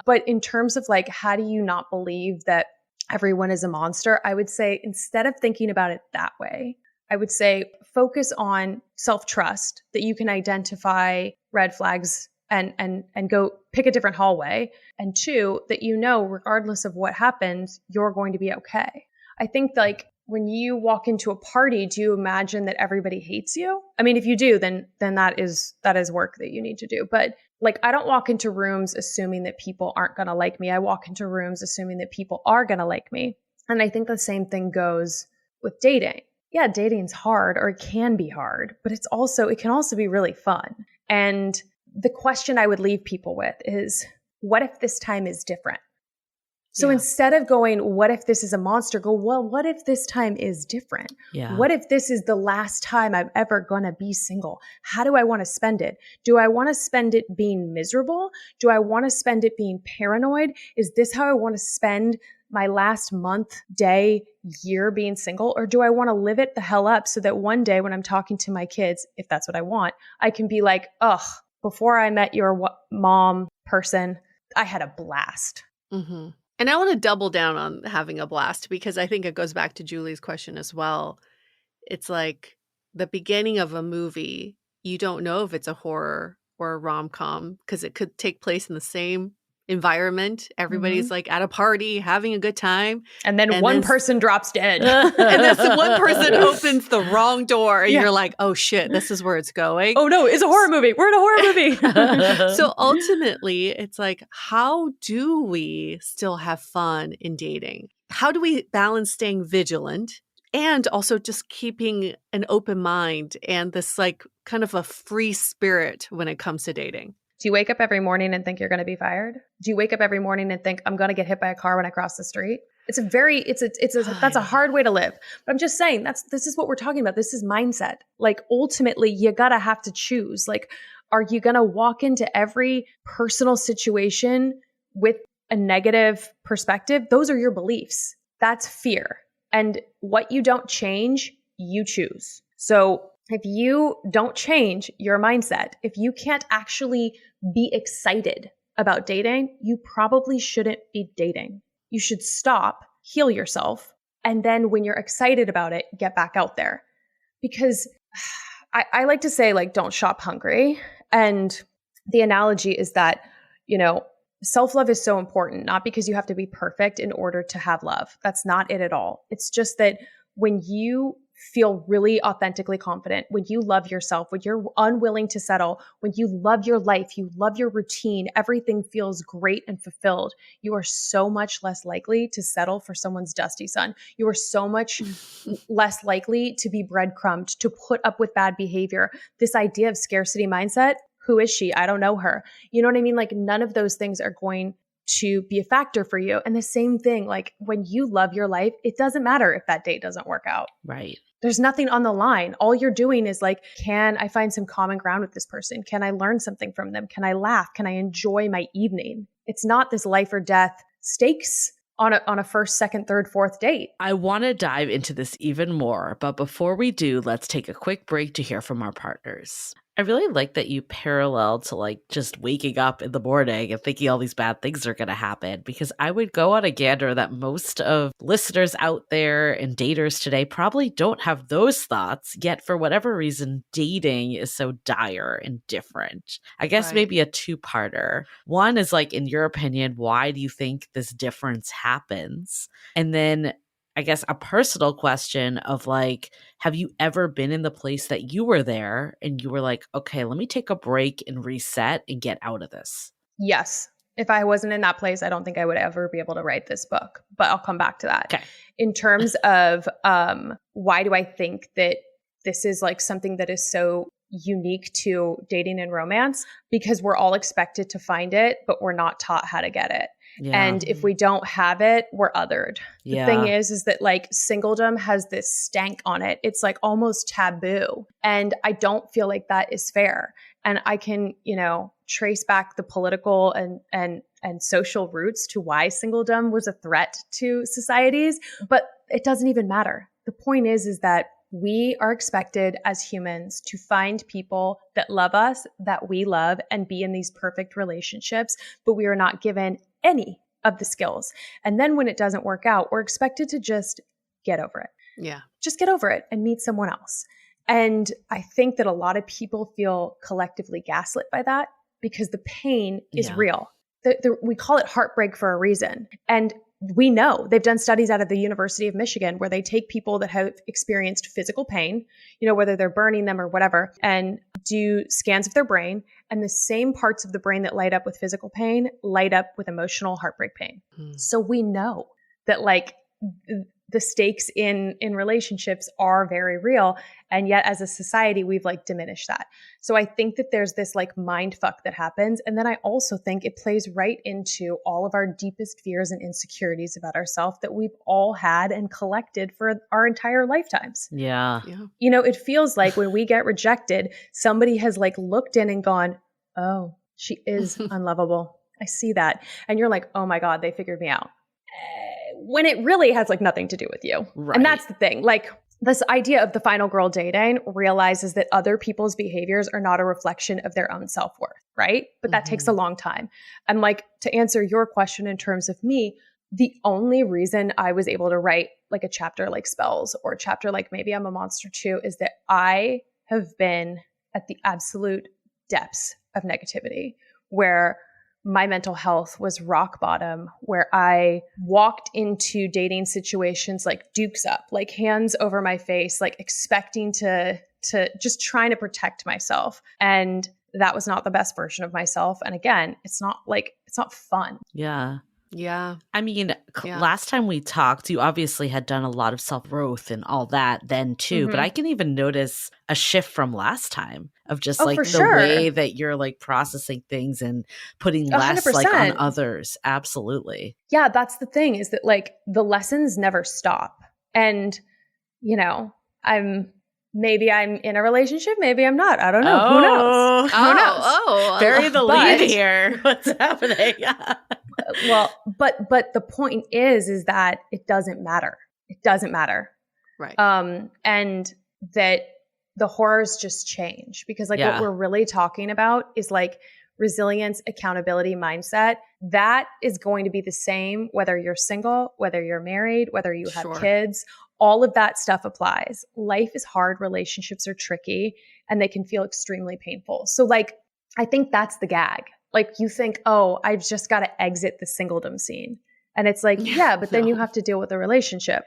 But in terms of how do you not believe that everyone is a monster? I would say instead of thinking about it that way, I would say focus on self-trust, that you can identify red flags and go pick a different hallway. And two, that regardless of what happens, you're going to be okay. I think when you walk into a party, do you imagine that everybody hates you? I mean, if you do, then that is work that you need to do. But I don't walk into rooms assuming that people aren't going to like me. I walk into rooms assuming that people are going to like me. And I think the same thing goes with dating. Yeah, dating's hard, or it can be hard, but it can also be really fun. And the question I would leave people with is, what if this time is different? So instead of going, what if this is a monster? Go, well, what if this time is different? Yeah. What if this is the last time I'm ever going to be single? How do I want to spend it? Do I want to spend it being miserable? Do I want to spend it being paranoid? Is this how I want to spend my last month, day, year being single? Or do I want to live it the hell up so that one day when I'm talking to my kids, if that's what I want, I can be like, ugh, before I met your mom person, I had a blast. Mm-hmm. And I want to double down on having a blast, because I think it goes back to Julie's question as well. It's like the beginning of a movie. you don't know if it's a horror or a rom-com because it could take place in the same environment. Everybody's like at a party having a good time. And then one person drops dead. And this one person opens the wrong door and you're like, oh shit, this is where it's going. Oh no, it's a horror movie. We're in a horror movie. So ultimately, it's like, how do we still have fun in dating? How do we balance staying vigilant and also just keeping an open mind and this like kind of a free spirit when it comes to dating? Do you wake up every morning and think you're going to be fired? Do you wake up every morning and think I'm going to get hit by a car when I cross the street? That's a hard way to live. But I'm just saying this is what we're talking about. This is mindset. Like ultimately you got to have to choose. Like, are you going to walk into every personal situation with a negative perspective? Those are your beliefs. That's fear. And what you don't change, you choose. So if you don't change your mindset, if you can't actually be excited about dating, you probably shouldn't be dating. You should stop, heal yourself, and then when you're excited about it, get back out there. Because I like to say, like, don't shop hungry. And the analogy is that, self-love is so important, not because you have to be perfect in order to have love. That's not it at all. It's just that when you feel really authentically confident, when you love yourself, when you're unwilling to settle, when you love your life, you love your routine, everything feels great and fulfilled, you are so much less likely to settle for someone's dusty son. You are so much less likely to be breadcrumbed, to put up with bad behavior. This idea of scarcity mindset, who is she? I don't know her. You know what I mean? Like none of those things are going to be a factor for you. And the same thing, like when you love your life, it doesn't matter if that date doesn't work out. Right. There's nothing on the line. All you're doing is like, can I find some common ground with this person? Can I learn something from them? Can I laugh? Can I enjoy my evening? It's not this life or death stakes on a first, second, third, fourth date. I want to dive into this even more, but before we do, let's take a quick break to hear from our partners. I really like that you parallel to like just waking up in the morning and thinking all these bad things are going to happen, because I would go on a gander that most of listeners out there and daters today probably don't have those thoughts, yet for whatever reason, dating is so dire and different. I guess maybe a two-parter. One is like, in your opinion, why do you think this difference happens? And then I guess a personal question of like, have you ever been in the place that you were there and you were like, okay, let me take a break and reset and get out of this? Yes. If I wasn't in that place, I don't think I would ever be able to write this book, but I'll come back to that. Okay. In terms of why do I think that this is like something that is so unique to dating and romance? Because we're all expected to find it, but we're not taught how to get it. Yeah. And if we don't have it, we're othered. The thing is that like singledom has this stank on it. It's like almost taboo. And I don't feel like that is fair. And I can, trace back the political and social roots to why singledom was a threat to societies, but it doesn't even matter. The point is that we are expected as humans to find people that love us, that we love, and be in these perfect relationships, but we are not given any of the skills. And then when it doesn't work out, we're expected to just get over it. Yeah. Just get over it and meet someone else. And I think that a lot of people feel collectively gaslit by that because the pain is real. We call it heartbreak for a reason. And we know they've done studies out of the University of Michigan where they take people that have experienced physical pain, whether they're burning them or whatever, and do scans of their brain. And the same parts of the brain that light up with physical pain light up with emotional heartbreak pain. So we know that like the stakes in relationships are very real. And yet as a society, we've like diminished that. So I think that there's this like mind fuck that happens. And then I also think it plays right into all of our deepest fears and insecurities about ourselves that we've all had and collected for our entire lifetimes. Yeah. It feels like when we get rejected, somebody has like looked in and gone, oh, she is unlovable. I see that. And you're like, oh my God, they figured me out. When it really has like nothing to do with you. Right. And that's the thing. Like this idea of the final girl dating realizes that other people's behaviors are not a reflection of their own self-worth, right? But that takes a long time. And like to answer your question in terms of me, the only reason I was able to write like a chapter like Spells or a chapter like Maybe I'm a Monster Too is that I have been at the absolute depths of negativity, where my mental health was rock bottom, where I walked into dating situations like dukes up, like hands over my face, like expecting to just trying to protect myself. And that was not the best version of myself. And again, it's not fun. Yeah. Yeah. I mean, last time we talked, you obviously had done a lot of self-growth and all that then too, but I can even notice a shift from last time of just like the way that you're like processing things and putting less 100%. like on others. Absolutely. Yeah, that's the thing, is that like the lessons never stop. And, you know, maybe I'm in a relationship, maybe I'm not. I don't know. Who knows? Who knows? Bury the lead here. What's happening? Well, but the point is that it doesn't matter. It doesn't matter. Right. And that the horrors just change, because like what we're really talking about is like resilience, accountability, mindset. That is going to be the same whether you're single, whether you're married, whether you have kids. All of that stuff applies. Life is hard. Relationships are tricky, and they can feel extremely painful. So like, I think that's the gag. Like you think, oh, I've just got to exit the singledom scene. And it's like, but then you have to deal with the relationship.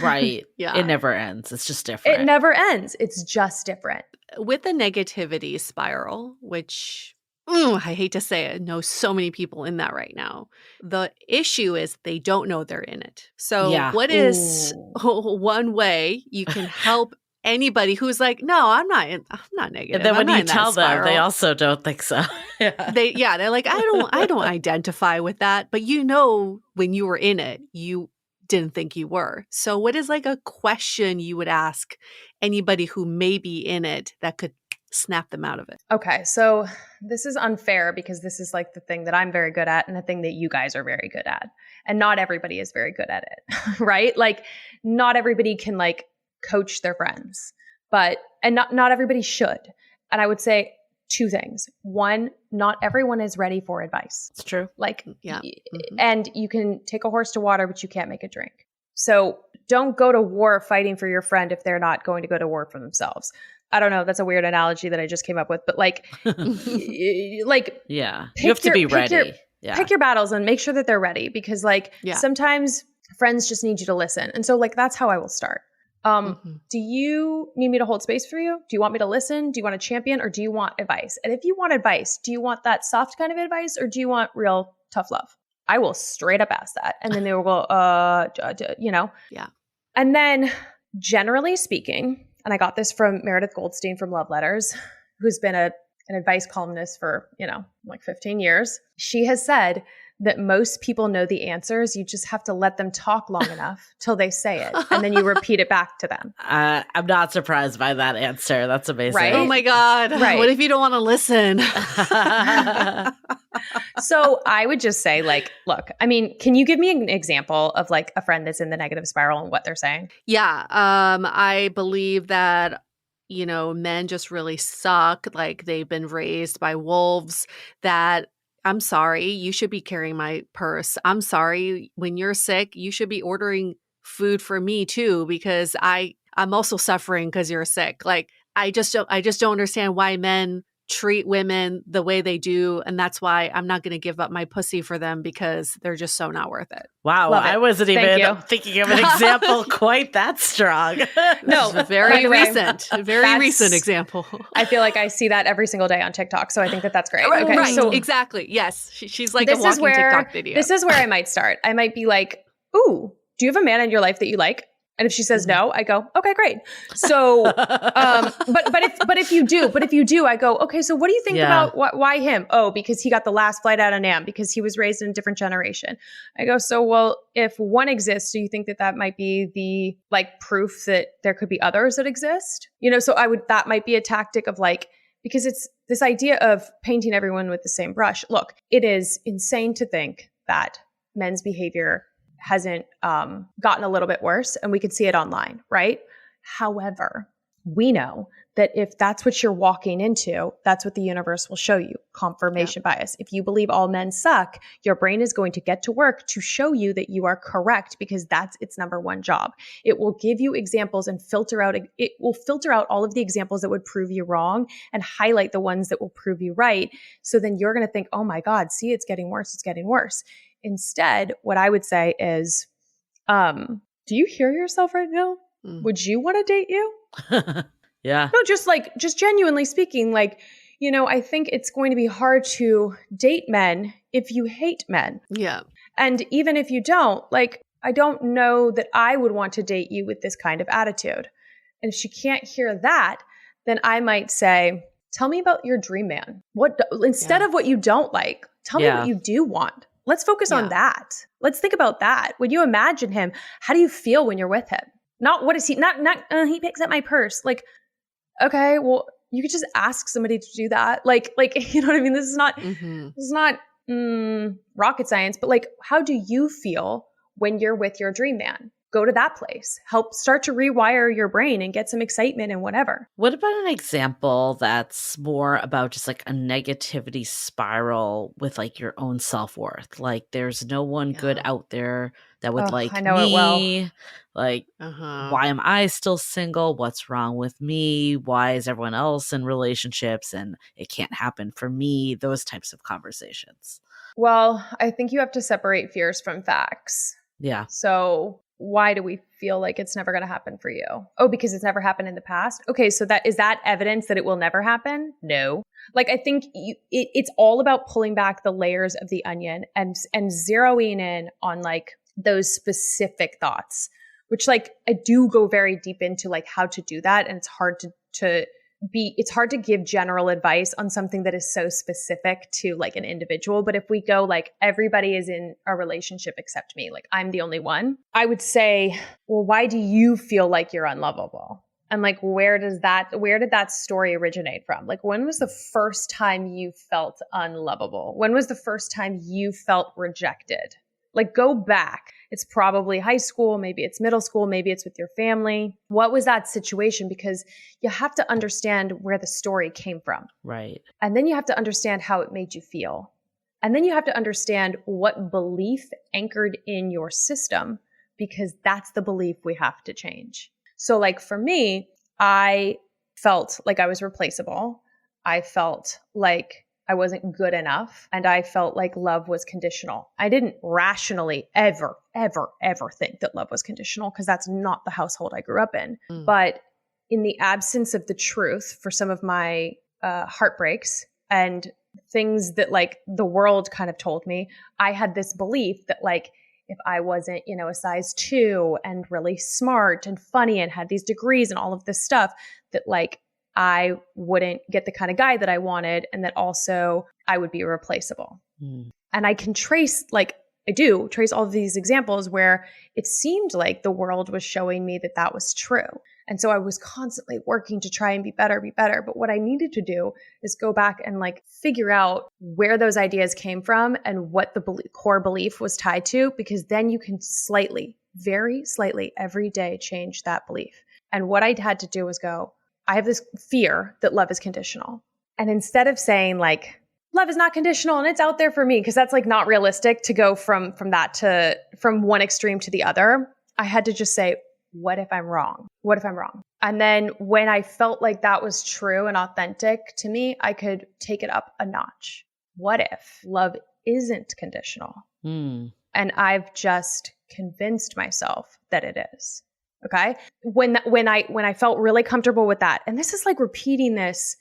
Right. Yeah. It never ends. It's just different. It never ends. It's just different. With the negativity spiral, which I hate to say it, know so many people in that right now. The issue is they don't know they're in it. So what is one way you can help anybody who's like, no, I'm not negative. And then when you tell them, spiral. they also don't think so. They're like, I don't identify with that. But you know, when you were in it, you didn't think you were. So what is like a question you would ask anybody who may be in it that could snap them out of it? Okay, so this is unfair because this is like the thing that I'm very good at and the thing that you guys are very good at. And not everybody is very good at it, right? Like not everybody can like coach their friends, and not everybody should. And I would say two things. One, not everyone is ready for advice. It's true. Like, and you can take a horse to water, but you can't make it drink. So don't go to war fighting for your friend if they're not going to go to war for themselves. I don't know. That's a weird analogy that I just came up with, but like, you have to be ready. Pick your battles and make sure that they're ready, because like sometimes friends just need you to listen. And so like, that's how I will start. Do you need me to hold space for you? Do you want me to listen? Do you want to champion, or do you want advice? And if you want advice, do you want that soft kind of advice, or do you want real tough love? I will straight up ask that. And then they will go, Yeah. And then generally speaking, and I got this from Meredith Goldstein from Love Letters, who's been an advice columnist for, like 15 years. She has said that most people know the answers. You just have to let them talk long enough till they say it. And then you repeat it back to them. I'm not surprised by that answer. That's amazing. Right? Oh my God. Right. What if you don't want to listen? So I would just say like, look, I mean, can you give me an example of like a friend that's in the negative spiral and what they're saying? Yeah. I believe that men just really suck. Like they've been raised by wolves. That I'm sorry, you should be carrying my purse. I'm sorry, when you're sick, you should be ordering food for me too, because I'm also suffering because you're sick. Like I just don't understand why men treat women the way they do, and that's why I'm not going to give up my pussy for them, because they're just so not worth it. Wow, I wasn't even thinking of an example quite that strong. No, very recent example. I feel like I see that every single day on TikTok, so I think that's great. Right, okay, right, so exactly. Yes, she's like a walking TikTok video. This is where I might start. I might be like, "Ooh, do you have a man in your life that you like?" And if she says no, I go, okay, great. So, but if you do, I go, okay, so what do you think about why him? Oh, because he got the last flight out of Nam, because he was raised in a different generation. I go, so, well, if one exists, do you think that might be the like proof that there could be others that exist? So that might be a tactic of like, because it's this idea of painting everyone with the same brush. Look, it is insane to think that men's behavior hasn't gotten a little bit worse, and we could see it online, right? However, we know that if that's what you're walking into, that's what the universe will show you. Confirmation bias. If you believe all men suck, your brain is going to get to work to show you that you are correct because that's its number one job. It will give you examples and it will filter out all of the examples that would prove you wrong and highlight the ones that will prove you right. So then you're going to think, oh my God, see, it's getting worse. It's getting worse. Instead, what I would say is, do you hear yourself right now? Would you want to date you? Yeah. No, just genuinely speaking, like, I think it's going to be hard to date men if you hate men. Yeah. And even if you don't, like, I don't know that I would want to date you with this kind of attitude. And if she can't hear that, then I might say, tell me about your dream man. Instead of what you don't like, tell me what you do want. Let's focus on that. Let's think about that. When you imagine him, how do you feel when you're with him? Not what is he, not he picks up my purse. Like, okay, well, you could just ask somebody to do that. Like, you know what I mean? This is not rocket science, but like, how do you feel when you're with your dream man? Go to that place. Help start to rewire your brain and get some excitement and whatever. What about an example that's more about just like a negativity spiral with like your own self-worth? Like there's no one good out there that would like I know me. it well. Like, why am I still single? What's wrong with me? Why is everyone else in relationships and it can't happen for me? Those types of conversations. Well, I think you have to separate fears from facts. Yeah. So why do we feel like it's never going to happen for you? Oh, because it's never happened in the past. Okay. So is that evidence that it will never happen? No. Like, I think it's all about pulling back the layers of the onion and zeroing in on like those specific thoughts, which like I do go very deep into like how to do that. And it's hard it's hard to give general advice on something that is so specific to like an individual. But if we go like everybody is in a relationship except me, like I'm the only one, I would say, well, why do you feel like you're unlovable? And like, where did that story originate from? Like, when was the first time you felt unlovable? When was the first time you felt rejected? Like, go back. It's probably high school, maybe it's middle school, maybe it's with your family. What was that situation? Because you have to understand where the story came from. Right. And then you have to understand how it made you feel. And then you have to understand what belief anchored in your system, because that's the belief we have to change. So like for me, I felt like I was replaceable. I felt like I wasn't good enough. And I felt like love was conditional. I didn't rationally ever think that love was conditional, because that's not the household I grew up in. But in the absence of the truth for some of my heartbreaks and things that like the world kind of told me, I had this belief that like, if I wasn't, a size 2 and really smart and funny and had these degrees and all of this stuff, that like I wouldn't get the kind of guy that I wanted, and that also I would be irreplaceable. And I can trace all of these examples where it seemed like the world was showing me that that was true. And so I was constantly working to try and be better. But what I needed to do is go back and like figure out where those ideas came from and what the core belief was tied to, because then you can very slightly every day change that belief. And what I had to do was go, I have this fear that love is conditional. And instead of saying like, love is not conditional and it's out there for me, because that's like not realistic to go from one extreme to the other, I had to just say, what if I'm wrong? What if I'm wrong? And then when I felt like that was true and authentic to me, I could take it up a notch. What if love isn't conditional? And I've just convinced myself that it is. Okay. When I felt really comfortable with that, and this is like repeating this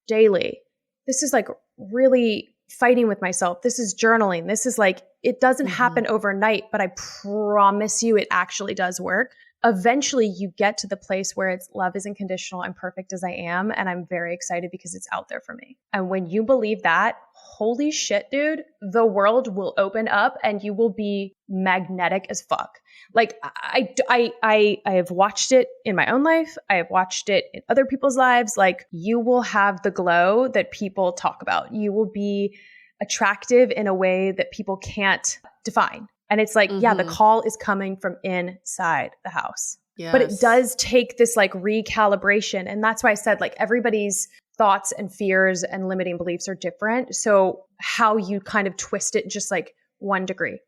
daily. This is like really fighting with myself. This is journaling. This is like, it doesn't happen overnight, but I promise you it actually does work. Eventually you get to the place where it's love isn't conditional. I'm perfect as I am. And I'm very excited because it's out there for me. And when you believe that, holy shit, dude, the world will open up and you will be magnetic as fuck. Like I have watched it in my own life. I have watched it in other people's lives. Like, you will have the glow that people talk about. You will be attractive in a way that people can't define. And it's like, yeah, the call is coming from inside the house. Yes. But it does take this like recalibration. And that's why I said like everybody's thoughts and fears and limiting beliefs are different. So how you kind of twist it, just like 1 degree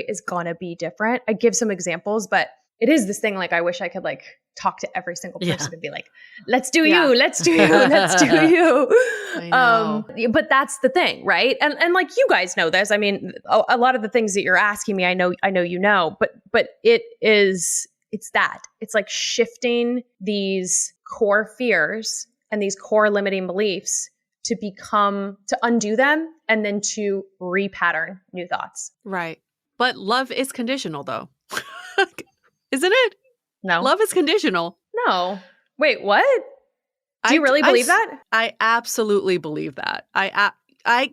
is going to be different. I give some examples, but it is this thing. Like, I wish I could like talk to every single person and be like, let's do you, let's do you, let's do you. I know. But that's the thing, right? And like, you guys know this. I mean, a lot of the things that you're asking me, I know you know, but it's like shifting these core fears and these core limiting beliefs to undo them and then to repattern new thoughts. Right. But love is conditional though. Isn't it? No. Love is conditional. No. Wait, what? Do you really believe that? I absolutely believe that.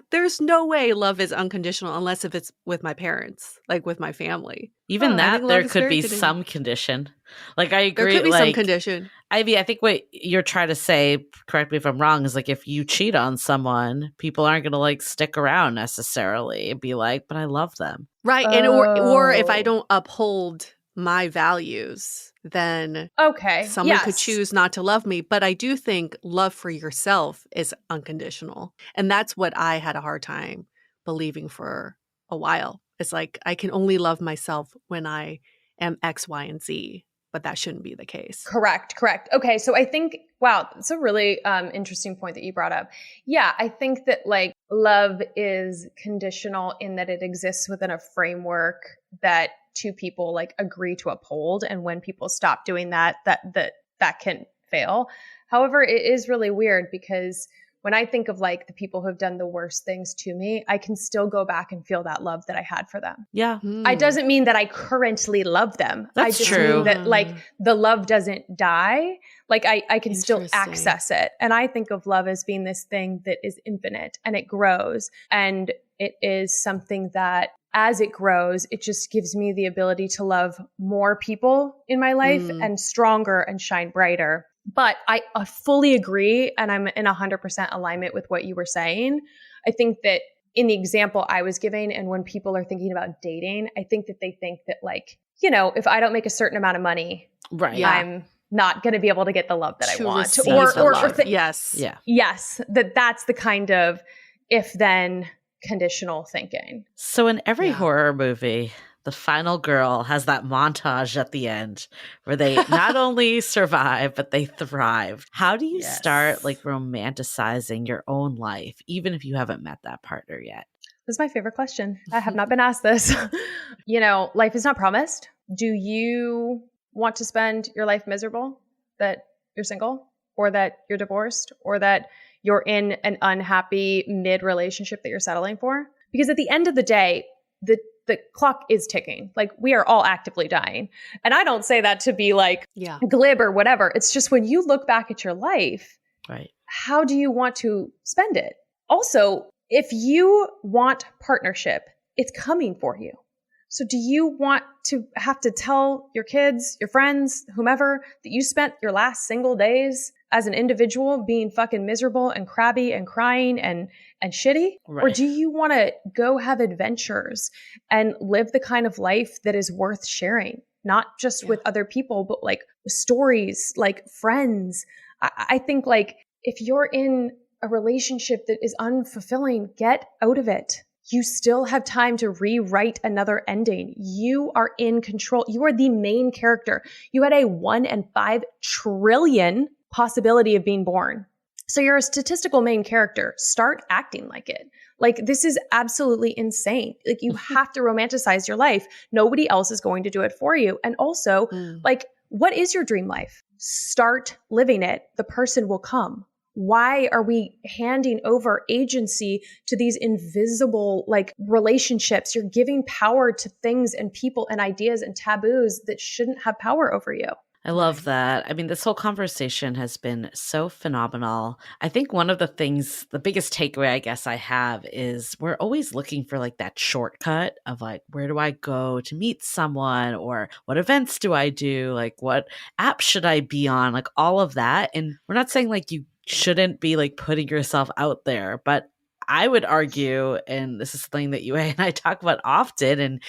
There's no way love is unconditional unless if it's with my parents, like with my family. Even that, there could be some condition. Like, I agree. There could be like, some condition. Ivy, I think what you're trying to say, correct me if I'm wrong, is like if you cheat on someone, people aren't going to like stick around necessarily and be like, but I love them. Right. And or if I don't uphold my values, then someone could choose not to love me. But I do think love for yourself is unconditional. And that's what I had a hard time believing for a while. It's like I can only love myself when I am X, Y, and Z. But that shouldn't be the case. Correct. Okay, so I think, wow, it's a really interesting point that you brought up. Yeah, I think that like love is conditional in that it exists within a framework that two people like agree to uphold. And when people stop doing that can fail. However, it is really weird because when I think of like the people who have done the worst things to me, I can still go back and feel that love that I had for them. Yeah. It doesn't mean that I currently love them. That's I just true. mean that like the love doesn't die. Like I can still access it. And I think of love as being this thing that is infinite and it grows. And it is something that as it grows, it just gives me the ability to love more people in my life and stronger and shine brighter. But I fully agree, and I'm in 100% alignment with what you were saying. I think that in the example I was giving, and when people are thinking about dating, I think that they think that like, you know, if I don't make a certain amount of money, I'm not going to be able to get the love that I want. Yes, that's the kind of if-then conditional thinking. So in every horror movie, the final girl has that montage at the end where they not only survive, but they thrive. How do you start like romanticizing your own life, even if you haven't met that partner yet? This is my favorite question. I have not been asked this. You know, life is not promised. Do you want to spend your life miserable that you're single or that you're divorced or that you're in an unhappy mid-relationship that you're settling for? Because at the end of the day, the clock is ticking. Like we are all actively dying. And I don't say that to be like glib or whatever. It's just when you look back at your life, how do you want to spend it? Also, if you want partnership, it's coming for you. So do you want to have to tell your kids, your friends, whomever, that you spent your last single days as an individual being fucking miserable and crabby and crying and shitty? Right. Or do you want to go have adventures and live the kind of life that is worth sharing? Not just with other people, but like stories, like friends. I think like if you're in a relationship that is unfulfilling, get out of it. You still have time to rewrite another ending. You are in control. You are the main character. You had a 1 in 5 trillion possibility of being born. So you're a statistical main character. Start acting like it. Like this is absolutely insane. Like you have to romanticize your life. Nobody else is going to do it for you. And also, like, what is your dream life? Start living it. The person will come. Why are we handing over agency to these invisible like relationships? You're giving power to things and people and ideas and taboos that shouldn't have power over you. I love that. I mean, this whole conversation has been so phenomenal. I think one of the things, the biggest takeaway I guess I have is we're always looking for like that shortcut of like, where do I go to meet someone, or what events do I do? Like what app should I be on? Like all of that. And we're not saying like you shouldn't be like putting yourself out there, but I would argue, and this is something that you and I talk about often, and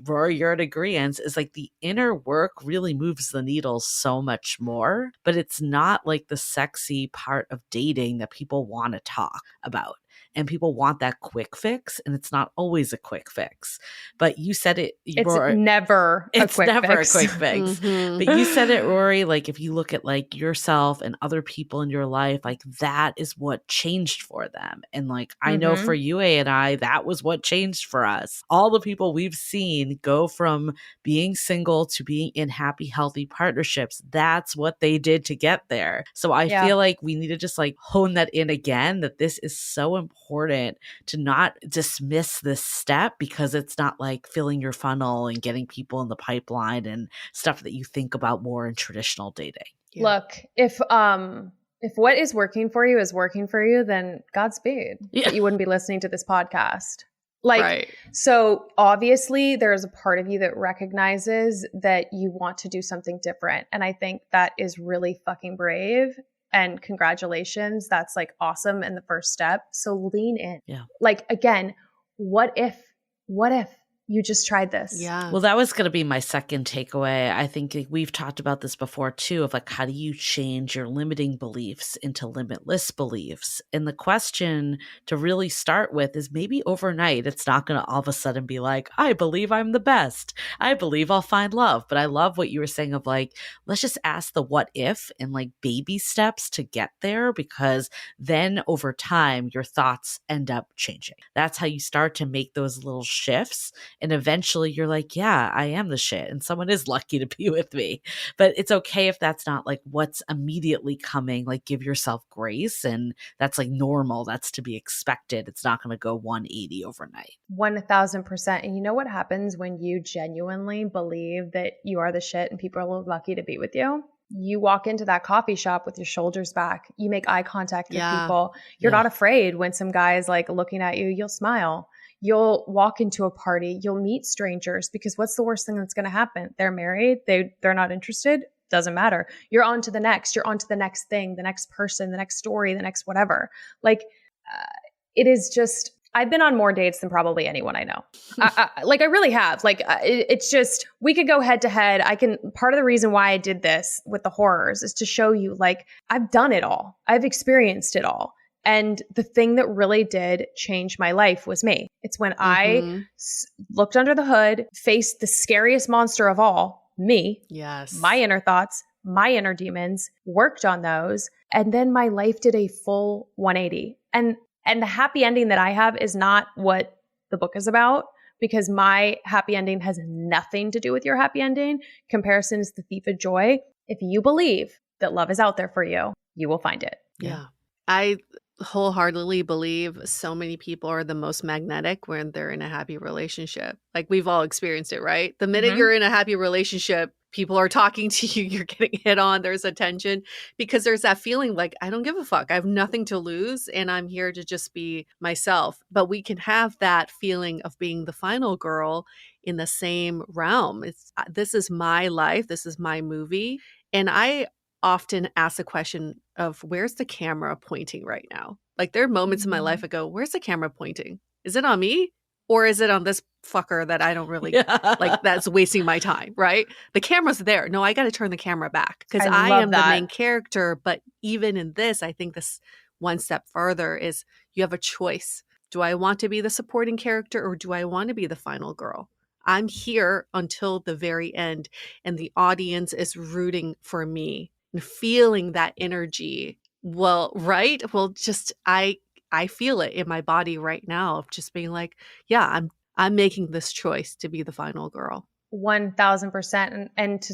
Rory, you're in agreement, is like the inner work really moves the needle so much more, but it's not like the sexy part of dating that people want to talk about. And people want that quick fix, and it's not always a quick fix. But you said it. It's never a quick fix. But you said it, Rory, like if you look at like yourself and other people in your life, like that is what changed for them. And like I know for you and I, that was what changed for us. All the people we've seen go from being single to being in happy, healthy partnerships. That's what they did to get there. So I feel like we need to just like hone that in again, that this is so important to not dismiss this step because it's not like filling your funnel and getting people in the pipeline and stuff that you think about more in traditional dating. Yeah. Look, if what is working for you is working for you, then Godspeed. Yeah. But you wouldn't be listening to this podcast. So obviously there's a part of you that recognizes that you want to do something different. And I think that is really fucking brave. And congratulations. That's like awesome in the first step. So lean in. Yeah. Like, again, what if you just tried this? Yeah. Well, that was going to be my second takeaway. I think we've talked about this before too, of like, how do you change your limiting beliefs into limitless beliefs? And the question to really start with is maybe overnight, it's not going to all of a sudden be like, I believe I'm the best. I believe I'll find love. But I love what you were saying of like, let's just ask the what if and like baby steps to get there, because then over time, your thoughts end up changing. That's how you start to make those little shifts. And eventually you're like, yeah, I am the shit. And someone is lucky to be with me. But it's okay if that's not like what's immediately coming. Like give yourself grace. And that's like normal. That's to be expected. It's not going to go 180 overnight. 1000%. And you know what happens when you genuinely believe that you are the shit and people are lucky to be with you? You walk into that coffee shop with your shoulders back. You make eye contact with people. You're not afraid when some guy is like looking at you. You'll smile. You'll walk into a party. You'll meet strangers, because what's the worst thing that's going to happen? They're married. They're not interested. Doesn't matter. You're on to the next. You're on to the next thing, the next person, the next story, the next whatever. Like it is just, I've been on more dates than probably anyone I know. I really have. Like it's just, we could go head to head. Part of the reason why I did this with the horrors is to show you like, I've done it all. I've experienced it all. And the thing that really did change my life was me. It's when I looked under the hood, faced the scariest monster of all, me, my inner thoughts, my inner demons, worked on those. And then my life did a full 180. And the happy ending that I have is not what the book is about, because my happy ending has nothing to do with your happy ending. Comparison is the thief of joy. If you believe that love is out there for you, you will find it. Yeah. I wholeheartedly believe so many people are the most magnetic when they're in a happy relationship. Like we've all experienced it, right? The minute you're in a happy relationship, people are talking to you, you're getting hit on, there's attention, because there's that feeling like, I don't give a fuck. I have nothing to lose and I'm here to just be myself. But we can have that feeling of being the final girl in the same realm. This is my life. This is my movie. And I often ask the question of, where's the camera pointing right now? Like there are moments in my life I go, where's the camera pointing? Is it on me? Or is it on this fucker that I don't really like, that's wasting my time, right? The camera's there. No, I got to turn the camera back because I am the main character. But even in this, I think this one step further is you have a choice. Do I want to be the supporting character or do I want to be the final girl? I'm here until the very end and the audience is rooting for me and feeling that energy. Well, right? Well, just I feel it in my body right now of just being like, yeah, I'm making this choice to be the final girl. 1000%. And to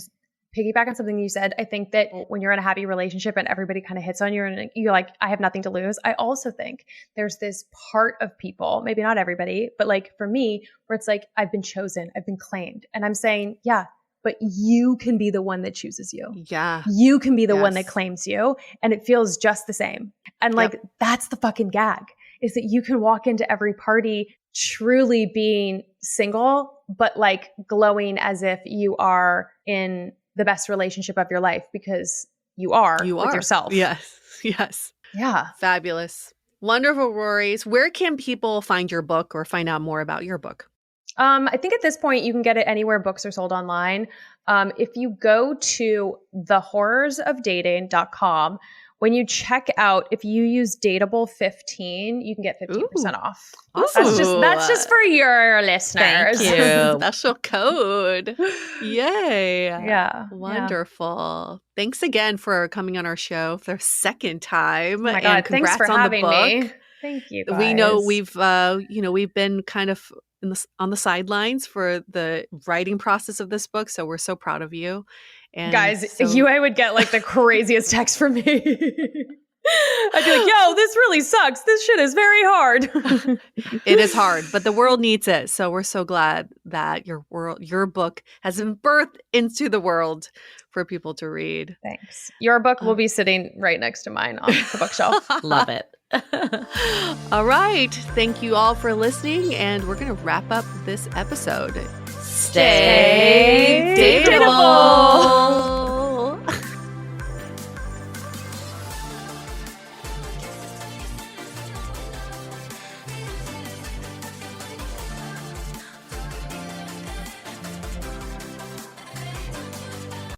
piggyback on something you said, I think that when you're in a happy relationship and everybody kind of hits on you and you're like, I have nothing to lose. I also think there's this part of people, maybe not everybody, but like for me, where it's like, I've been chosen, I've been claimed. And I'm saying, yeah, but you can be the one that chooses you. Yeah. You can be the one that claims you. And it feels just the same. And like, that's the fucking gag, is that you can walk into every party truly being single, but like glowing as if you are in the best relationship of your life because you are with yourself. Yes. Yes. Yeah. Fabulous. Wonderful, Rory. Where can people find your book or find out more about your book? I think at this point you can get it anywhere books are sold online. If you go to thehorrorsofdating.com, when you check out, if you use DATEABLE 15, you can get 15% off. Awesome. That's just for your listeners. Thank you. Special code. Yay. Yeah. Wonderful. Thanks again for coming on our show for the second time. Oh my God, and congrats thanks for on having the book. me. Thank you, guys. We know we've been kind of on the sidelines for the writing process of this book, so we're so proud of you. And guys, I would get like the craziest text from me. I'd be like, yo, this really sucks. This shit is very hard. It is hard, but the world needs it. So we're so glad that your book has been birthed into the world for people to read. Thanks. Your book will be sitting right next to mine on the bookshelf. Love it. All right. Thank you all for listening. And we're going to wrap up this episode. Stay